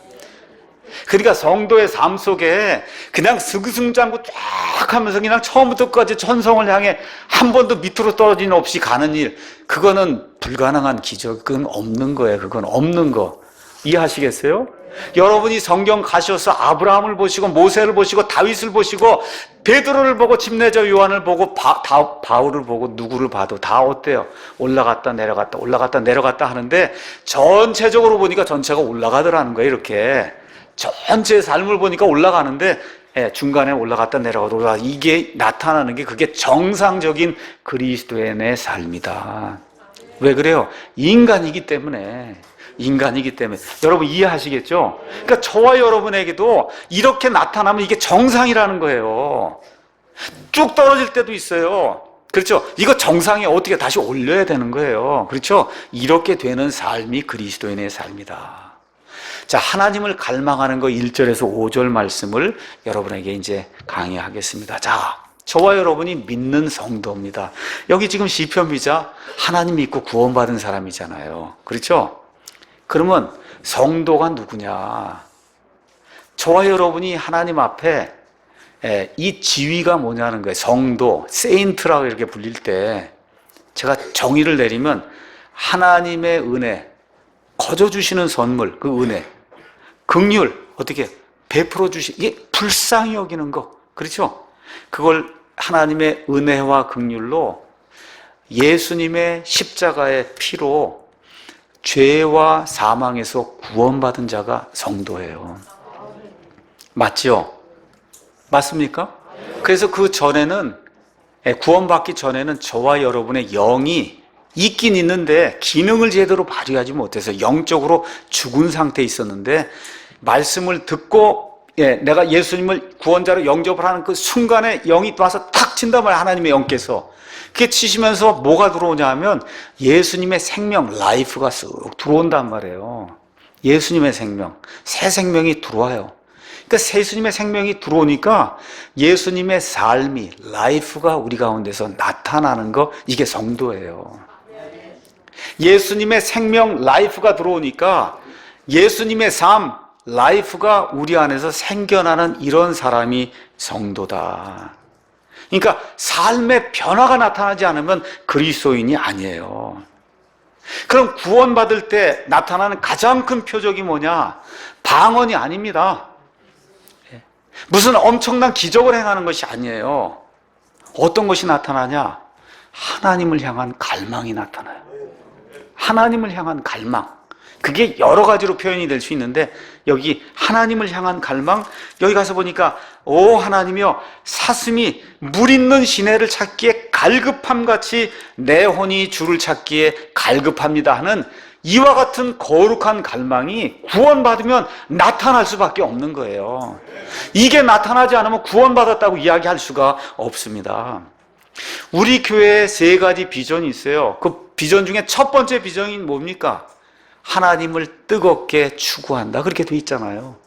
그러니까 성도의 삶 속에 그냥 스승장구 쫙 하면서 그냥 처음부터 끝까지 천성을 향해 한 번도 밑으로 떨어짐 없이 가는 일, 그거는 불가능한 기적. 그건 없는 거예요. 그건 없는 거. 이해하시겠어요? 여러분이 성경 가셔서 아브라함을 보시고 모세를 보시고 다윗을 보시고 베드로를 보고 침례자 요한을 보고 바울을 보고 누구를 봐도 다 어때요? 올라갔다 내려갔다 올라갔다 내려갔다 하는데 전체적으로 보니까 전체가 올라가더라는 거예요. 이렇게 전체 삶을 보니까 올라가는데 중간에 올라갔다 내려가다 올라가, 이게 나타나는 게 그게 정상적인 그리스도인의 삶이다. 왜 그래요? 인간이기 때문에. 여러분 이해하시겠죠? 그러니까 저와 여러분에게도 이렇게 나타나면 이게 정상이라는 거예요. 쭉 떨어질 때도 있어요. 그렇죠? 이거 정상에 어떻게 다시 올려야 되는 거예요. 그렇죠? 이렇게 되는 삶이 그리스도인의 삶이다. 자, 하나님을 갈망하는 거 1절에서 5절 말씀을 여러분에게 이제 강의하겠습니다. 자, 저와 여러분이 믿는 성도입니다. 여기 지금 시편 기자 하나님 믿고 구원받은 사람이잖아요. 그렇죠? 그러면 성도가 누구냐? 저와 여러분이 하나님 앞에 이 지위가 뭐냐는 거예요. 성도, 세인트라고 이렇게 불릴 때 제가 정의를 내리면 하나님의 은혜, 거저 주시는 선물, 그 은혜, 긍휼, 어떻게 베풀어 이게 불쌍히 여기는 거, 그렇죠? 그걸 하나님의 은혜와 긍휼로 예수님의 십자가의 피로 죄와 사망에서 구원받은 자가 성도예요. 맞죠? 맞습니까? 그래서 그 전에는, 구원받기 전에는 저와 여러분의 영이 있긴 있는데 기능을 제대로 발휘하지 못해서 영적으로 죽은 상태에 있었는데, 말씀을 듣고 내가 예수님을 구원자로 영접을 하는 그 순간에 영이 와서 탁 친단 말이에요. 하나님의 영께서. 그게 치시면서 뭐가 들어오냐 하면 예수님의 생명, 라이프가 쓱 들어온단 말이에요. 예수님의 생명, 새 생명이 들어와요. 그러니까 예수님의 생명이 들어오니까 예수님의 삶이, 라이프가 우리 가운데서 나타나는 거, 이게 성도예요. 예수님의 생명, 라이프가 들어오니까 예수님의 삶, 라이프가 우리 안에서 생겨나는 이런 사람이 성도다. 그러니까 삶의 변화가 나타나지 않으면 그리스도인이 아니에요. 그럼 구원받을 때 나타나는 가장 큰 표적이 뭐냐? 방언이 아닙니다. 무슨 엄청난 기적을 행하는 것이 아니에요. 어떤 것이 나타나냐? 하나님을 향한 갈망이 나타나요. 하나님을 향한 갈망. 그게 여러 가지로 표현이 될 수 있는데, 여기 하나님을 향한 갈망, 여기 가서 보니까 오 하나님이여, 사슴이 물 있는 시내를 찾기에 갈급함같이 내 혼이 주를 찾기에 갈급합니다 하는 이와 같은 거룩한 갈망이 구원받으면 나타날 수밖에 없는 거예요. 이게 나타나지 않으면 구원받았다고 이야기할 수가 없습니다. 우리 교회에 3가지 비전이 있어요. 그 비전 중에 첫 번째 비전이 뭡니까? 하나님을 뜨겁게 추구한다, 그렇게 돼 있잖아요.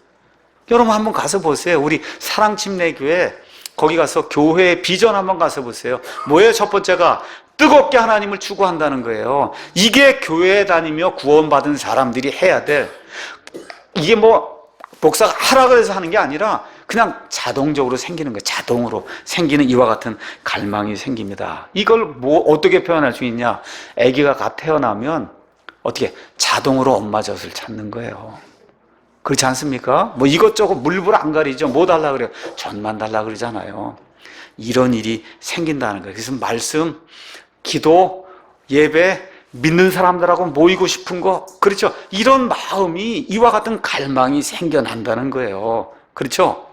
여러분 한번 가서 보세요. 우리 사랑침례교회 거기 가서 교회의 비전 한번 가서 보세요. 뭐예요? 첫 번째가 뜨겁게 하나님을 추구한다는 거예요. 이게 교회에 다니며 구원받은 사람들이 해야 될, 이게 뭐 목사가 하라 그래서 하는 게 아니라 그냥 자동적으로 생기는 거예요. 자동으로 생기는 이와 같은 갈망이 생깁니다. 이걸 뭐 어떻게 표현할 수 있냐? 아기가 갓 태어나면 어떻게 자동으로 엄마 젖을 찾는 거예요. 그렇지 않습니까? 뭐 이것저것 물불 안 가리죠. 뭐 달라 그래요? 젖만 달라 그러잖아요. 이런 일이 생긴다는 거예요. 그래서 말씀, 기도, 예배, 믿는 사람들하고 모이고 싶은 거, 그렇죠? 이런 마음이, 이와 같은 갈망이 생겨난다는 거예요. 그렇죠?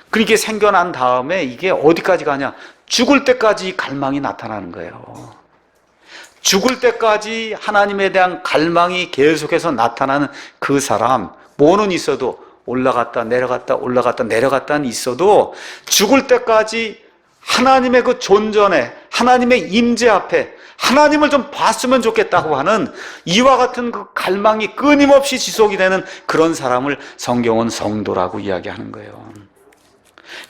그렇게 생겨난 다음에 이게 어디까지 가냐? 죽을 때까지 갈망이 나타나는 거예요. 죽을 때까지 하나님에 대한 갈망이 계속해서 나타나는 그 사람, 뭐는 있어도 올라갔다 내려갔다 올라갔다 내려갔다는 있어도 죽을 때까지 하나님의 그 존전에, 하나님의 임재 앞에 하나님을 좀 봤으면 좋겠다고 하는 이와 같은 그 갈망이 끊임없이 지속이 되는 그런 사람을 성경은 성도라고 이야기하는 거예요.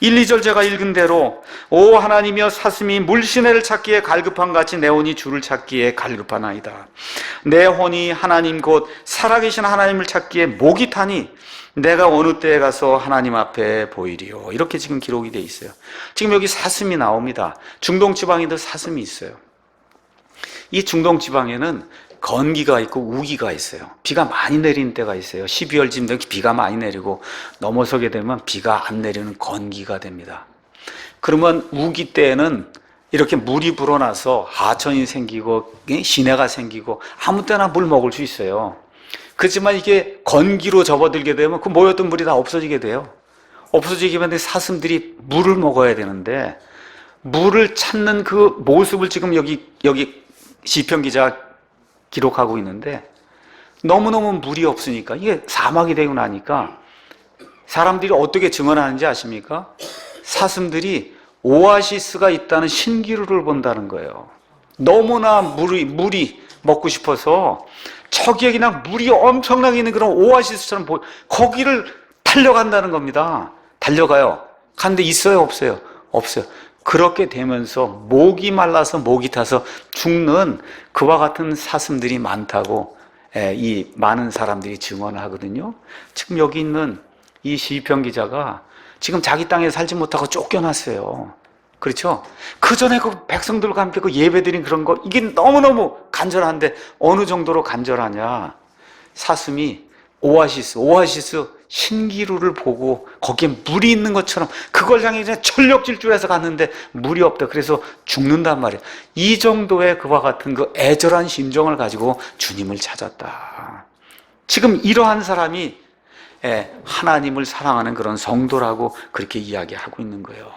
1, 2절 제가 읽은 대로 오 하나님이여, 사슴이 물시내를 찾기에 갈급함같이 내 혼이 주를 찾기에 갈급하나이다. 내 혼이 하나님 곧 살아계신 하나님을 찾기에 목이 타니 내가 어느 때에 가서 하나님 앞에 보이리요. 이렇게 지금 기록이 돼 있어요. 지금 여기 사슴이 나옵니다. 중동 지방에도 사슴이 있어요. 이 중동 지방에는 건기가 있고 우기가 있어요. 비가 많이 내리는 때가 있어요. 12월쯤 되면 비가 많이 내리고 넘어서게 되면 비가 안 내리는 건기가 됩니다. 그러면 우기 때에는 이렇게 물이 불어나서 하천이 생기고 시내가 생기고 아무 때나 물 먹을 수 있어요. 그렇지만 이게 건기로 접어들게 되면 그 모였던 물이 다 없어지게 돼요. 없어지게 되면 사슴들이 물을 먹어야 되는데 물을 찾는 그 모습을 지금 여기 시편 기자가 기록하고 있는데 너무너무 물이 없으니까 이게 사막이 되고 나니까 사람들이 어떻게 증언하는지 아십니까? 사슴들이 오아시스가 있다는 신기루를 본다는 거예요. 너무나 물이 먹고 싶어서 저기에 그냥 물이 엄청나게 있는 그런 오아시스처럼 거기를 달려간다는 겁니다. 달려가요. 간데 있어요, 없어요? 없어요. 그렇게 되면서 목이 말라서 목이 타서 죽는 그와 같은 사슴들이 많다고 이 많은 사람들이 증언을 하거든요. 지금 여기 있는 이 시편 기자가 지금 자기 땅에 살지 못하고 쫓겨났어요. 그렇죠? 그 전에 그 백성들과 함께 그 예배드린 그런 거, 이게 너무너무 간절한데 어느 정도로 간절하냐? 사슴이 오아시스 신기루를 보고 거기에 물이 있는 것처럼 그걸 향해 그냥 철력 질주해서 갔는데 물이 없다. 그래서 죽는단 말이에요. 이 정도의 그와 같은 그 애절한 심정을 가지고 주님을 찾았다. 지금 이러한 사람이 하나님을 사랑하는 그런 성도라고 그렇게 이야기하고 있는 거예요.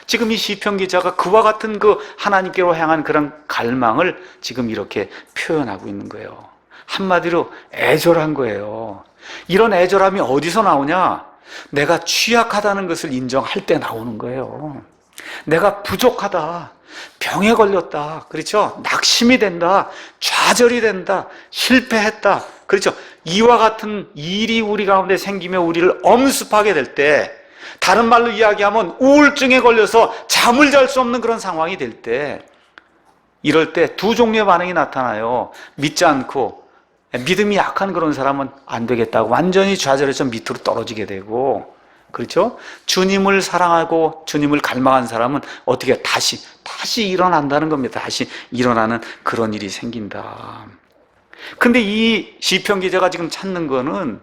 지금 이 시편 기자가 그와 같은 그 하나님께로 향한 그런 갈망을 지금 이렇게 표현하고 있는 거예요. 한마디로 애절한 거예요. 이런 애절함이 어디서 나오냐? 내가 취약하다는 것을 인정할 때 나오는 거예요. 내가 부족하다, 병에 걸렸다, 그렇죠? 낙심이 된다, 좌절이 된다, 실패했다, 그렇죠? 이와 같은 일이 우리 가운데 생기며 우리를 엄습하게 될 때, 다른 말로 이야기하면 우울증에 걸려서 잠을 잘 수 없는 그런 상황이 될 때, 이럴 때 두 종류의 반응이 나타나요. 믿지 않고 믿음이 약한 그런 사람은 안 되겠다고 완전히 좌절해서 밑으로 떨어지게 되고, 그렇죠? 주님을 사랑하고 주님을 갈망한 사람은 어떻게 다시 일어난다는 겁니다. 다시 일어나는 그런 일이 생긴다. 근데 이 시편 기자가 지금 찾는 거는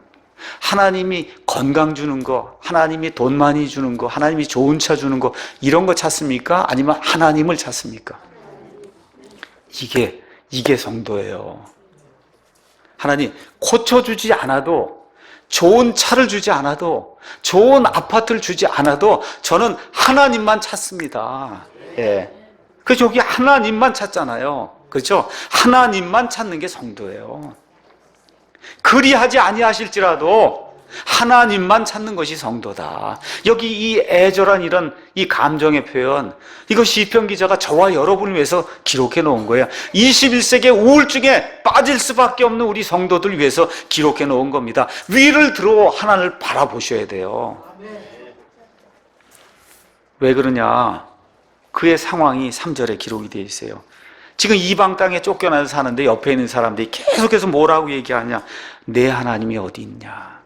하나님이 건강 주는 거, 하나님이 돈 많이 주는 거, 하나님이 좋은 차 주는 거, 이런 거 찾습니까? 아니면 하나님을 찾습니까? 이게 성도예요. 하나님 고쳐주지 않아도, 좋은 차를 주지 않아도, 좋은 아파트를 주지 않아도 저는 하나님만 찾습니다. 예. 그래서 여기 하나님만 찾잖아요. 그렇죠? 하나님만 찾는 게 성도예요. 그리하지 아니하실지라도 하나님만 찾는 것이 성도다. 여기 이 애절한 이런 이 감정의 표현, 이거 시편 기자가 저와 여러분을 위해서 기록해 놓은 거예요. 21세기의 우울증에 빠질 수밖에 없는 우리 성도들 위해서 기록해 놓은 겁니다. 위를 들어 하나님을 바라보셔야 돼요. 왜 그러냐? 그의 상황이 3절에 기록이 되어 있어요. 지금 이방 땅에 쫓겨나서 사는데 옆에 있는 사람들이 계속해서 뭐라고 얘기하냐? 내 하나님이 어디 있냐?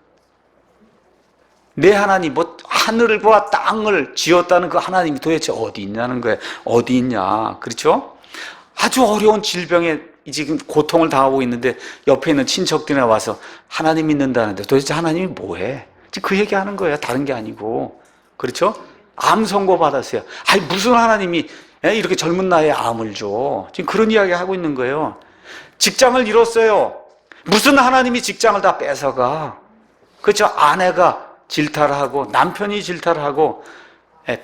내 하나님, 하늘과 땅을 지었다는 그 하나님이 도대체 어디 있냐는 거예요. 어디 있냐? 그렇죠? 아주 어려운 질병에 지금 고통을 당하고 있는데 옆에 있는 친척들이나 와서 하나님 믿는다는데 도대체 하나님이 뭐해? 지금 그 얘기하는 거예요. 다른 게 아니고. 그렇죠? 암 선고 받았어요. 아니, 무슨 하나님이 이렇게 젊은 나이에 암을 줘? 지금 그런 이야기 하고 있는 거예요. 직장을 잃었어요. 무슨 하나님이 직장을 다 뺏어가? 그렇죠? 아내가 질타를 하고 남편이 질타를 하고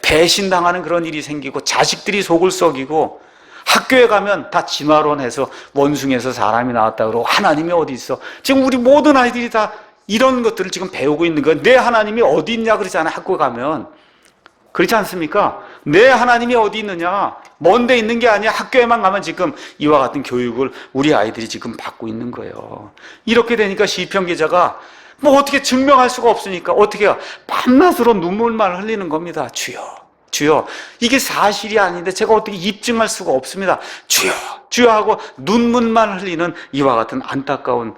배신당하는 그런 일이 생기고 자식들이 속을 썩이고 학교에 가면 다 진화론해서 원숭이에서 사람이 나왔다 그러고 하나님이 어디 있어? 지금 우리 모든 아이들이 다 이런 것들을 지금 배우고 있는 거예요. 내 하나님이 어디 있냐 그러잖아요. 학교 가면. 그렇지 않습니까? 내 하나님이 어디 있느냐? 먼 데 있는 게 아니야. 학교에만 가면 지금 이와 같은 교육을 우리 아이들이 지금 받고 있는 거예요. 이렇게 되니까 시편 기자가 어떻게 증명할 수가 없으니까 어떻게 해요? 밤낮으로 눈물만 흘리는 겁니다. 주여 이게 사실이 아닌데 제가 어떻게 입증할 수가 없습니다. 주여 하고 눈물만 흘리는 이와 같은 안타까운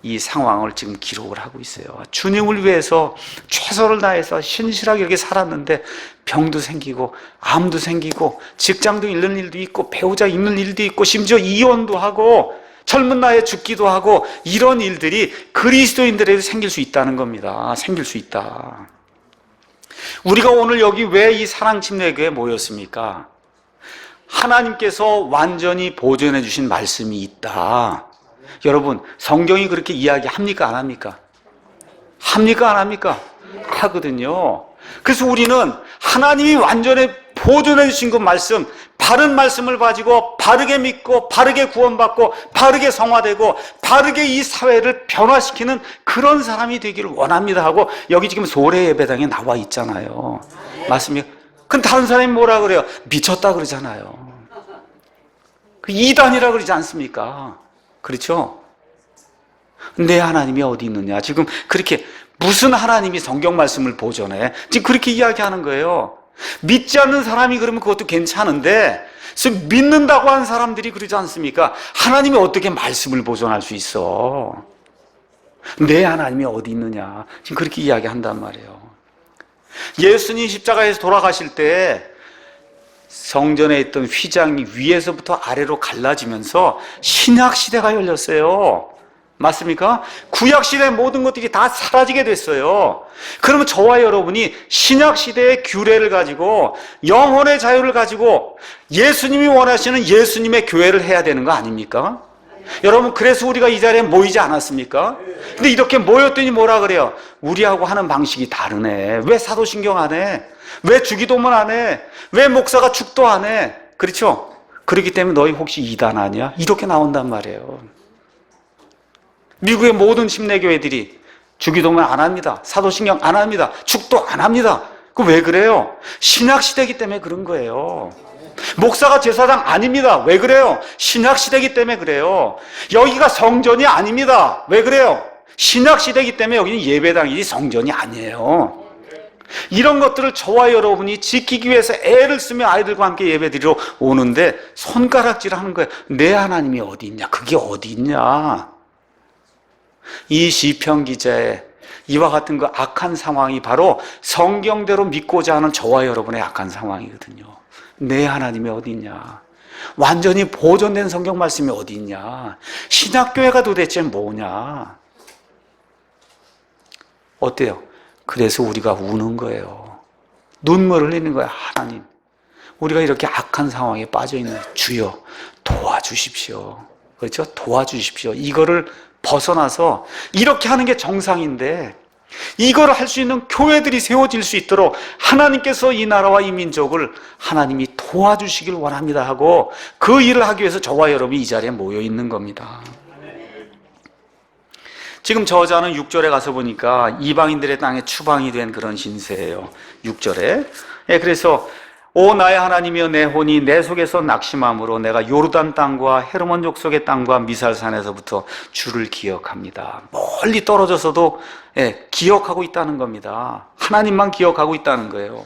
이 상황을 지금 기록을 하고 있어요. 주님을 위해서 최선을 다해서 신실하게 이렇게 살았는데 병도 생기고 암도 생기고 직장도 잃는 일도 있고 배우자 잃는 일도 있고 심지어 이혼도 하고 젊은 나이에 죽기도 하고 이런 일들이 그리스도인들에게 생길 수 있다는 겁니다. 생길 수 있다. 우리가 오늘 여기 왜 이 사랑침례교회에 모였습니까? 하나님께서 완전히 보존해 주신 말씀이 있다. 여러분, 성경이 그렇게 이야기합니까? 안 합니까? 합니까? 안 합니까? 하거든요. 그래서 우리는 하나님이 완전히 보존해 주신 그 말씀, 바른 말씀을 가지고 바르게 믿고 바르게 구원받고 바르게 성화되고 바르게 이 사회를 변화시키는 그런 사람이 되기를 원합니다 하고 여기 지금 소래 예배당에 나와 있잖아요. 맞습니까? 그럼 다른 사람이 뭐라 그래요? 미쳤다 그러잖아요. 그 이단이라 그러지 않습니까? 그렇죠? 내 하나님이 어디 있느냐? 지금 그렇게 무슨 하나님이 성경 말씀을 보존해? 지금 그렇게 이야기하는 거예요. 믿지 않는 사람이 그러면 그것도 괜찮은데 지금 믿는다고 하는 사람들이 그러지 않습니까? 하나님이 어떻게 말씀을 보존할 수 있어? 내 하나님이 어디 있느냐? 지금 그렇게 이야기한단 말이에요. 예수님 십자가에서 돌아가실 때 성전에 있던 휘장이 위에서부터 아래로 갈라지면서 신약 시대가 열렸어요. 맞습니까? 구약 시대의 모든 것들이 다 사라지게 됐어요. 그러면 저와 여러분이 신약 시대의 규례를 가지고 영혼의 자유를 가지고 예수님이 원하시는 예수님의 교회를 해야 되는 거 아닙니까? 여러분, 그래서 우리가 이 자리에 모이지 않았습니까? 근데 이렇게 모였더니 뭐라 그래요? 우리하고 하는 방식이 다르네. 왜 사도신경 안 해? 왜 주기도문 안 해? 왜 목사가 축도 안 해? 그렇죠? 그렇기 때문에 너희 혹시 이단 아니야? 이렇게 나온단 말이에요. 미국의 모든 침례교회들이 주기도문 안 합니다. 사도신경 안 합니다. 축도 안 합니다. 그 왜 그래요? 신약시대이기 때문에 그런 거예요. 목사가 제사장 아닙니다. 왜 그래요? 신약시대이기 때문에 그래요. 여기가 성전이 아닙니다. 왜 그래요? 신약시대이기 때문에 여기는 예배당이지 성전이 아니에요. 이런 것들을 저와 여러분이 지키기 위해서 애를 쓰며 아이들과 함께 예배드리러 오는데 손가락질 하는 거예요. 내 하나님이 어디 있냐? 그게 어디 있냐? 이 시편 기자의 이와 같은 그 악한 상황이 바로 성경대로 믿고자 하는 저와 여러분의 악한 상황이거든요. 내 하나님이 어디 있냐? 완전히 보존된 성경 말씀이 어디 있냐? 신약교회가 도대체 뭐냐? 어때요? 그래서 우리가 우는 거예요. 눈물을 흘리는 거예요. 하나님, 우리가 이렇게 악한 상황에 빠져 있는 주여 도와주십시오. 그렇죠? 도와주십시오. 이거를 벗어나서 이렇게 하는 게 정상인데 이걸 할 수 있는 교회들이 세워질 수 있도록 하나님께서 이 나라와 이 민족을 하나님이 도와주시길 원합니다 하고 그 일을 하기 위해서 저와 여러분이 이 자리에 모여 있는 겁니다. 지금 저자는 6절에 가서 보니까 이방인들의 땅에 추방이 된 그런 신세예요. 6절에. 그래서 오 나의 하나님이여 내 혼이 내 속에서 낙심함으로 내가 요르단 땅과 헤르몬 족속의 땅과 미살산에서부터 주를 기억합니다. 멀리 떨어져서도 기억하고 있다는 겁니다. 하나님만 기억하고 있다는 거예요.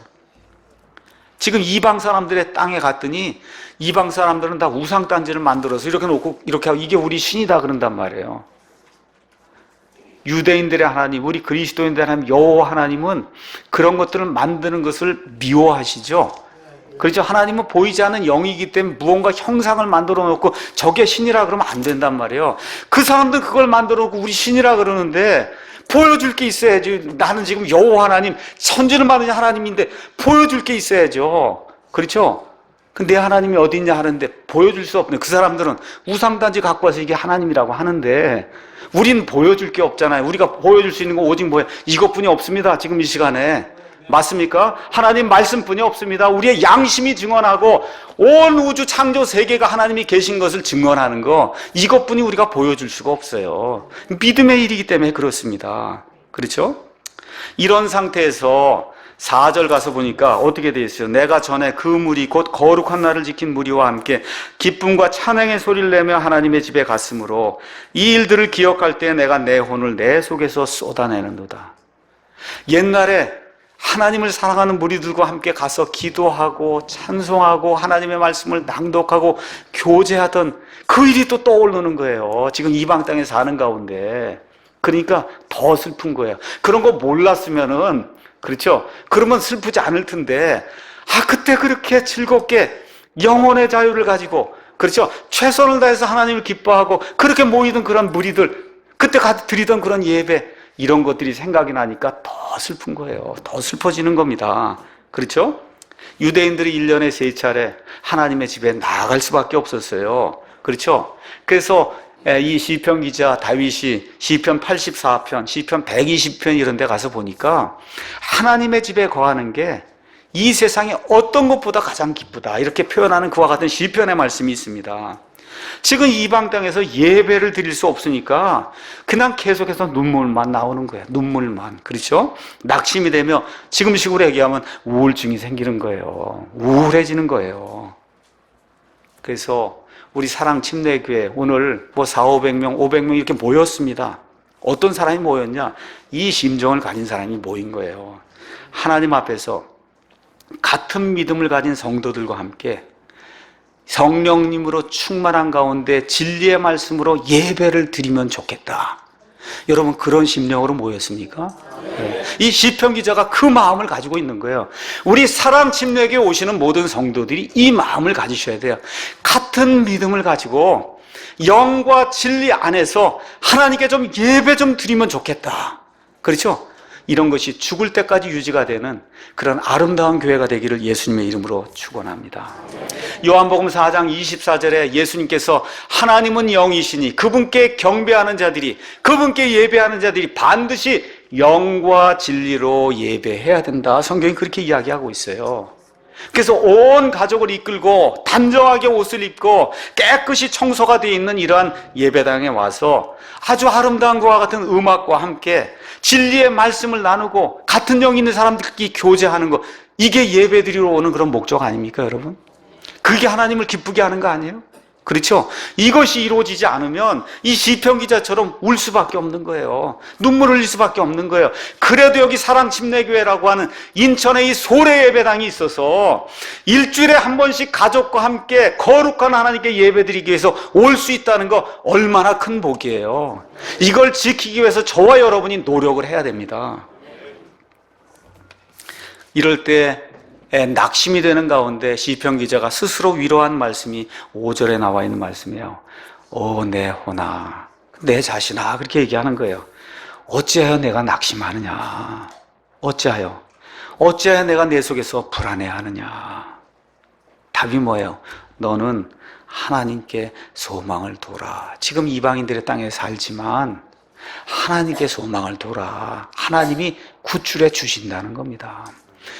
지금 이방 사람들의 땅에 갔더니 이방 사람들은 다 우상단지를 만들어서 이렇게 놓고 이렇게 하고 이게 우리 신이다 그런단 말이에요. 유대인들의 하나님, 우리 그리스도인들의 하나님, 여호와 하나님은 그런 것들을 만드는 것을 미워하시죠. 그렇죠. 하나님은 보이지 않는 영이기 때문에 무언가 형상을 만들어 놓고 저게 신이라 그러면 안 된단 말이에요. 그 사람들 그걸 만들어 놓고 우리 신이라 그러는데 보여줄 게 있어야지. 나는 지금 여호와 하나님, 천지를 만드신 하나님인데 보여줄 게 있어야죠. 그렇죠. 내 하나님이 어디 있냐 하는데 보여줄 수 없네. 그 사람들은 우상단지 갖고 와서 이게 하나님이라고 하는데 우린 보여줄 게 없잖아요. 우리가 보여줄 수 있는 건 오직 뭐예요? 이것뿐이 없습니다. 지금 이 시간에. 맞습니까? 하나님 말씀뿐이 없습니다. 우리의 양심이 증언하고 온 우주 창조 세계가 하나님이 계신 것을 증언하는 거, 이것뿐이 우리가 보여줄 수가 없어요. 믿음의 일이기 때문에 그렇습니다. 그렇죠? 이런 상태에서 4절 가서 보니까 어떻게 되어 있어요? 내가 전에 그 무리 곧 거룩한 날을 지킨 무리와 함께 기쁨과 찬양의 소리를 내며 하나님의 집에 갔으므로 이 일들을 기억할 때 내가 내 혼을 내 속에서 쏟아내는도다. 옛날에 하나님을 사랑하는 무리들과 함께 가서 기도하고 찬송하고 하나님의 말씀을 낭독하고 교제하던 그 일이 또 떠오르는 거예요. 지금 이방 땅에 사는 가운데. 그러니까 더 슬픈 거예요. 그런 거 몰랐으면은, 그렇죠? 그러면 슬프지 않을 텐데, 그때 그렇게 즐겁게 영혼의 자유를 가지고 그렇죠? 최선을 다해서 하나님을 기뻐하고 그렇게 모이던 그런 무리들, 그때 드리던 그런 예배, 이런 것들이 생각이 나니까 더 슬픈 거예요. 더 슬퍼지는 겁니다. 그렇죠? 유대인들이 1년에 3차례 하나님의 집에 나아갈 수밖에 없었어요. 그렇죠? 그래서 이 시편 기자 다윗이 시편 84편, 시편 120편 이런 데 가서 보니까 하나님의 집에 거하는 게 이 세상에 어떤 것보다 가장 기쁘다, 이렇게 표현하는 그와 같은 시편의 말씀이 있습니다. 지금 이방 땅에서 예배를 드릴 수 없으니까 그냥 계속해서 눈물만 나오는 거예요. 눈물만. 그렇죠? 낙심이 되며 지금식으로 얘기하면 우울증이 생기는 거예요. 우울해지는 거예요. 그래서 우리 사랑침례교회 오늘 400~500명, 500명 이렇게 모였습니다. 어떤 사람이 모였냐? 이 심정을 가진 사람이 모인 거예요. 하나님 앞에서 같은 믿음을 가진 성도들과 함께 성령님으로 충만한 가운데 진리의 말씀으로 예배를 드리면 좋겠다. 여러분, 그런 심령으로 모였습니까? 네. 이 시편 기자가 그 마음을 가지고 있는 거예요. 우리 사랑침례교에 오시는 모든 성도들이 이 마음을 가지셔야 돼요. 같은 믿음을 가지고 영과 진리 안에서 하나님께 좀 예배 좀 드리면 좋겠다. 그렇죠? 이런 것이 죽을 때까지 유지가 되는 그런 아름다운 교회가 되기를 예수님의 이름으로 축원합니다. 요한복음 4장 24절에 예수님께서 하나님은 영이시니 그분께 경배하는 자들이, 그분께 예배하는 자들이 반드시 영과 진리로 예배해야 된다. 성경이 그렇게 이야기하고 있어요. 그래서 온 가족을 이끌고 단정하게 옷을 입고 깨끗이 청소가 되어 있는 이러한 예배당에 와서 아주 아름다운 것과 같은 음악과 함께 진리의 말씀을 나누고 같은 영 있는 사람들끼리 교제하는 것, 이게 예배드리러 오는 그런 목적 아닙니까, 여러분? 그게 하나님을 기쁘게 하는 거 아니에요? 그렇죠? 이것이 이루어지지 않으면 이 시편 기자처럼 울 수밖에 없는 거예요. 눈물 흘릴 수밖에 없는 거예요. 그래도 여기 사랑침례교회라고 하는 인천에 이 소래 예배당이 있어서 일주일에 한 번씩 가족과 함께 거룩한 하나님께 예배드리기 위해서 올 수 있다는 거 얼마나 큰 복이에요. 이걸 지키기 위해서 저와 여러분이 노력을 해야 됩니다. 이럴 때 낙심이 되는 가운데 시편 기자가 스스로 위로한 말씀이 5절에 나와 있는 말씀이에요. 내 혼아, 내 자신아, 그렇게 얘기하는 거예요. 어찌하여 내가 낙심하느냐? 어찌하여 내가 내 속에서 불안해하느냐? 답이 뭐예요? 너는 하나님께 소망을 둬라. 지금 이방인들의 땅에 살지만 하나님께 소망을 둬라. 하나님이 구출해 주신다는 겁니다.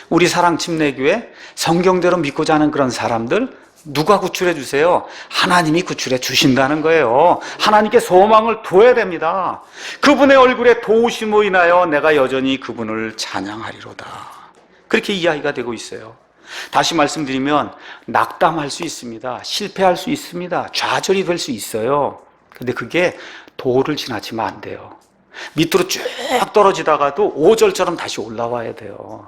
우리 사랑침례교회 성경대로 믿고자 하는 그런 사람들 누가 구출해 주세요? 하나님이 구출해 주신다는 거예요. 하나님께 소망을 둬야 됩니다. 그분의 얼굴에 도우심으로 인하여 내가 여전히 그분을 찬양하리로다. 그렇게 이야기가 되고 있어요. 다시 말씀드리면 낙담할 수 있습니다. 실패할 수 있습니다. 좌절이 될 수 있어요. 근데 그게 도를 지나치면 안 돼요. 밑으로 쭉 떨어지다가도 5절처럼 다시 올라와야 돼요.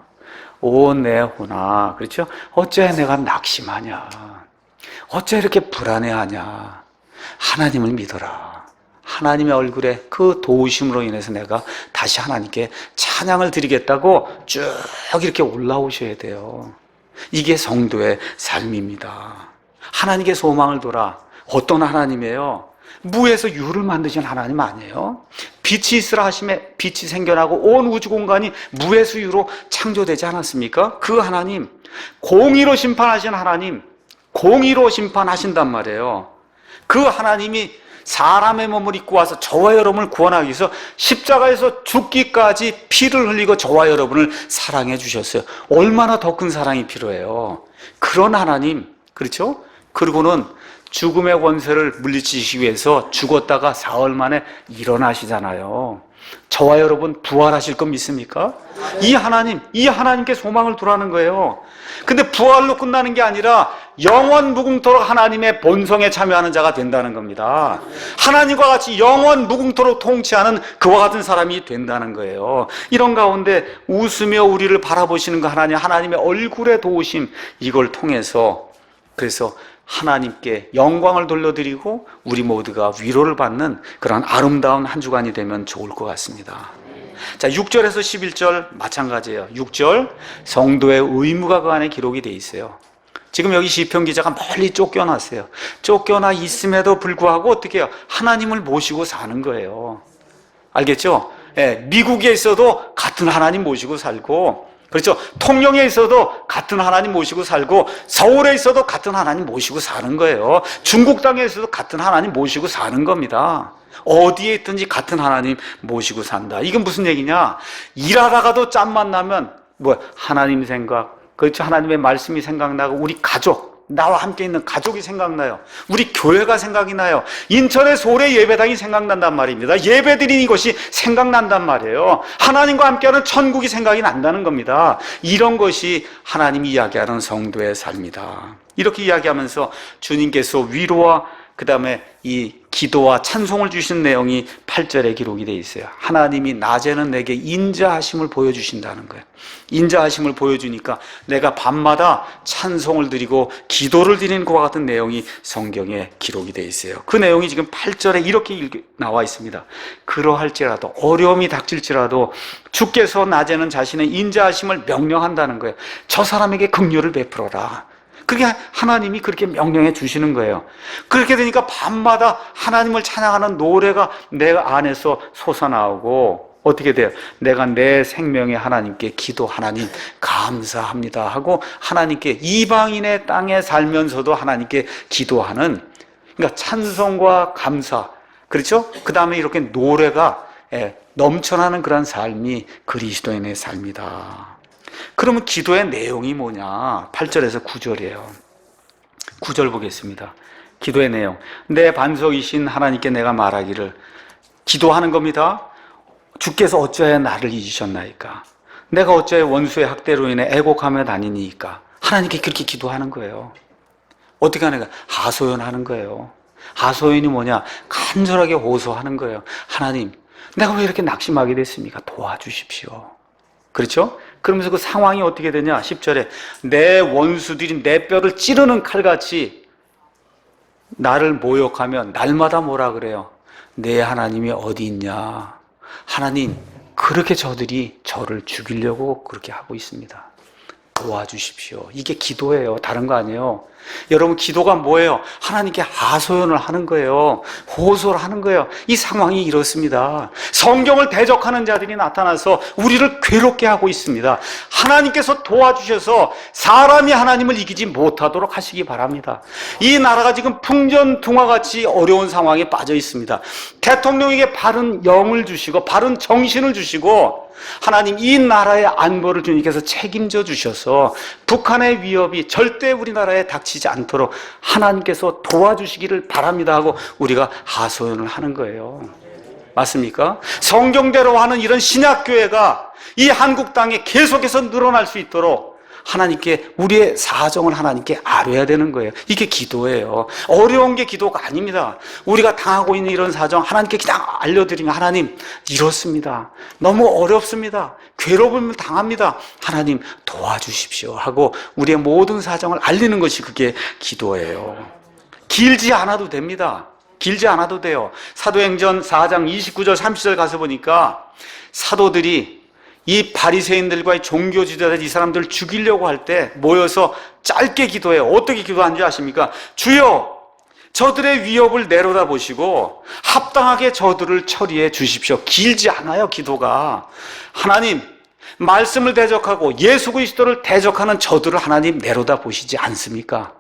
내 혼아, 그렇죠? 어째 내가 낙심하냐? 어째 이렇게 불안해하냐? 하나님을 믿어라. 하나님의 얼굴에 그 도우심으로 인해서 내가 다시 하나님께 찬양을 드리겠다고 쭉 이렇게 올라오셔야 돼요. 이게 성도의 삶입니다. 하나님께 소망을 둬라. 어떤 하나님이에요? 무에서 유를 만드신 하나님 아니에요? 빛이 있으라 하심에 빛이 생겨나고 온 우주 공간이 무에서 유로 창조되지 않았습니까? 그 하나님, 공의로 심판하신 하나님, 공의로 심판하신단 말이에요. 그 하나님이 사람의 몸을 입고 와서 저와 여러분을 구원하기 위해서 십자가에서 죽기까지 피를 흘리고 저와 여러분을 사랑해 주셨어요. 얼마나 더 큰 사랑이 필요해요. 그런 하나님, 그렇죠? 그리고는 죽음의 권세를 물리치시기 위해서 죽었다가 사흘 만에 일어나시잖아요. 저와 여러분 부활하실 거 믿습니까? 이 하나님께 소망을 두라는 거예요. 근데 부활로 끝나는 게 아니라 영원 무궁토록 하나님의 본성에 참여하는 자가 된다는 겁니다. 하나님과 같이 영원 무궁토록 통치하는 그와 같은 사람이 된다는 거예요. 이런 가운데 웃으며 우리를 바라보시는 그 하나님의 얼굴의 도우심, 이걸 통해서 그래서 하나님께 영광을 돌려드리고 우리 모두가 위로를 받는 그런 아름다운 한 주간이 되면 좋을 것 같습니다. 자, 6절에서 11절 마찬가지예요. 6절 성도의 의무가 그 안에 기록이 돼 있어요. 지금 여기 시편 기자가 멀리 쫓겨났어요. 쫓겨나 있음에도 불구하고 어떻게 해요? 하나님을 모시고 사는 거예요. 알겠죠? 예, 미국에 있어도 같은 하나님 모시고 살고, 그렇죠? 통영에 있어도 같은 하나님 모시고 살고, 서울에 있어도 같은 하나님 모시고 사는 거예요. 중국 땅에 있어도 같은 하나님 모시고 사는 겁니다. 어디에 있든지 같은 하나님 모시고 산다. 이건 무슨 얘기냐? 일하다가도 짬만 나면 하나님 생각, 그렇죠? 하나님의 말씀이 생각나고, 우리 가족, 나와 함께 있는 가족이 생각나요. 우리 교회가 생각이 나요. 인천의 소래 예배당이 생각난단 말입니다. 예배드리는 것이 생각난단 말이에요. 하나님과 함께하는 천국이 생각이 난다는 겁니다. 이런 것이 하나님이 이야기하는 성도의 삶이다. 이렇게 이야기하면서 주님께서 위로와 그 다음에 이 기도와 찬송을 주신 내용이 8절에 기록이 되어 있어요. 하나님이 낮에는 내게 인자하심을 보여주신다는 거예요. 인자하심을 보여주니까 내가 밤마다 찬송을 드리고 기도를 드리는 것과 같은 내용이 성경에 기록이 되어 있어요. 그 내용이 지금 8절에 이렇게 나와 있습니다. 그러할지라도, 어려움이 닥칠지라도 주께서 낮에는 자신의 인자하심을 명령한다는 거예요. 저 사람에게 긍휼을 베풀어라. 그게 하나님이 그렇게 명령해 주시는 거예요. 그렇게 되니까 밤마다 하나님을 찬양하는 노래가 내 안에서 솟아나오고, 어떻게 돼요? 내가 내 생명의 하나님께 기도, 하나님 감사합니다 하고 하나님께, 이방인의 땅에 살면서도 하나님께 기도하는, 그러니까 찬송과 감사, 그렇죠? 그 다음에 이렇게 노래가 넘쳐나는 그런 삶이 그리스도인의 삶이다. 그러면 기도의 내용이 뭐냐? 8절에서 9절이에요. 9절 보겠습니다. 기도의 내용. 내 반석이신 하나님께 내가 말하기를, 기도하는 겁니다. 주께서 어찌하여 나를 잊으셨나이까? 내가 어찌하여 원수의 학대로 인해 애곡하며 다니니까? 하나님께 그렇게 기도하는 거예요. 어떻게 하는 거야? 하소연하는 거예요. 하소연이 뭐냐? 간절하게 호소하는 거예요. 하나님, 내가 왜 이렇게 낙심하게 됐습니까? 도와주십시오. 그렇죠? 그러면서 그 상황이 어떻게 되냐? 10절에 내 원수들이 내 뼈를 찌르는 칼같이 나를 모욕하면 날마다 뭐라 그래요? 내 하나님이 어디 있냐? 하나님, 그렇게 저들이 저를 죽이려고 그렇게 하고 있습니다. 도와주십시오. 이게 기도예요. 다른 거 아니에요. 여러분, 기도가 뭐예요? 하나님께 하소연을 하는 거예요. 호소를 하는 거예요. 이 상황이 이렇습니다. 성경을 대적하는 자들이 나타나서 우리를 괴롭게 하고 있습니다. 하나님께서 도와주셔서 사람이 하나님을 이기지 못하도록 하시기 바랍니다. 이 나라가 지금 풍전등화같이 어려운 상황에 빠져 있습니다. 대통령에게 바른 영을 주시고 바른 정신을 주시고, 하나님, 이 나라의 안보를 주님께서 책임져 주셔서 북한의 위협이 절대 우리나라에 닥치지 않도록 하나님께서 도와주시기를 바랍니다 하고 우리가 하소연을 하는 거예요. 맞습니까? 성경대로 하는 이런 신약교회가 이 한국 땅에 계속해서 늘어날 수 있도록 하나님께, 우리의 사정을 하나님께 아뢰야 되는 거예요. 이게 기도예요. 어려운 게 기도가 아닙니다. 우리가 당하고 있는 이런 사정 하나님께 그냥 알려드리면, 하나님, 이렇습니다. 너무 어렵습니다. 괴로움을 당합니다. 하나님 도와주십시오 하고 우리의 모든 사정을 알리는 것이 그게 기도예요. 길지 않아도 됩니다. 길지 않아도 돼요. 사도행전 4장 29절 30절 가서 보니까 사도들이 이 바리새인들과 종교 지도자들, 이 사람들을 죽이려고 할 때 모여서 짧게 기도해요. 어떻게 기도하는지 아십니까? 주여, 저들의 위협을 내려다 보시고 합당하게 저들을 처리해 주십시오. 길지 않아요, 기도가. 하나님, 말씀을 대적하고 예수 그리스도를 대적하는 저들을 하나님 내려다 보시지 않습니까?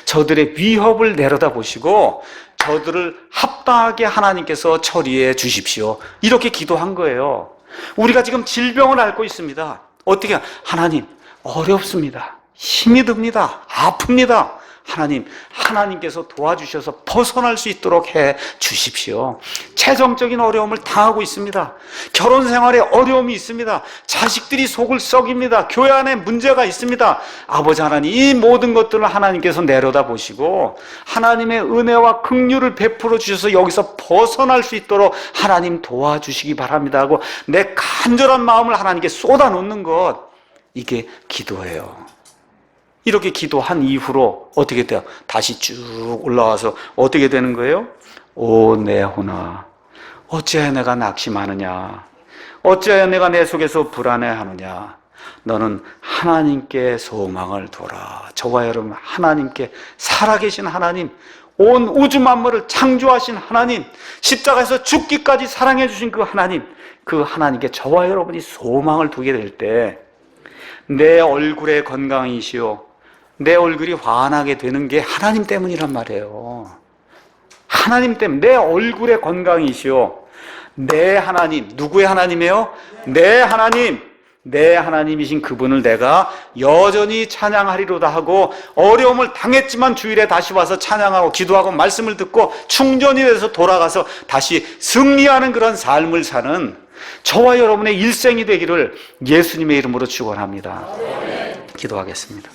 저들의 위협을 내려다 보시고 저들을 합당하게 하나님께서 처리해 주십시오. 이렇게 기도한 거예요. 우리가 지금 질병을 앓고 있습니다. 어떻게? 하나님, 어렵습니다. 힘이 듭니다. 아픕니다. 하나님, 하나님께서 도와주셔서 벗어날 수 있도록 해 주십시오. 재정적인 어려움을 당하고 있습니다. 결혼 생활에 어려움이 있습니다. 자식들이 속을 썩입니다. 교회 안에 문제가 있습니다. 아버지 하나님, 이 모든 것들을 하나님께서 내려다 보시고 하나님의 은혜와 긍휼을 베풀어 주셔서 여기서 벗어날 수 있도록 하나님 도와주시기 바랍니다 하고 내 간절한 마음을 하나님께 쏟아놓는 것, 이게 기도예요. 이렇게 기도한 이후로 어떻게 돼요? 다시 쭉 올라와서 어떻게 되는 거예요? 오 내 혼아, 어찌하여 내가 낙심하느냐? 어찌하여 내가 내 속에서 불안해하느냐? 너는 하나님께 소망을 둬라. 저와 여러분, 하나님께, 살아계신 하나님, 온 우주 만물을 창조하신 하나님, 십자가에서 죽기까지 사랑해 주신 그 하나님께 저와 여러분이 소망을 두게 될 때 내 얼굴의 건강이시오, 내 얼굴이 환하게 되는 게 하나님 때문이란 말이에요. 하나님 때문에. 내 얼굴의 건강이시오, 내 하나님. 누구의 하나님이에요? 내 하나님. 내 하나님이신 그분을 내가 여전히 찬양하리로다 하고, 어려움을 당했지만 주일에 다시 와서 찬양하고 기도하고 말씀을 듣고 충전이 돼서 돌아가서 다시 승리하는 그런 삶을 사는 저와 여러분의 일생이 되기를 예수님의 이름으로 축원합니다. 기도하겠습니다.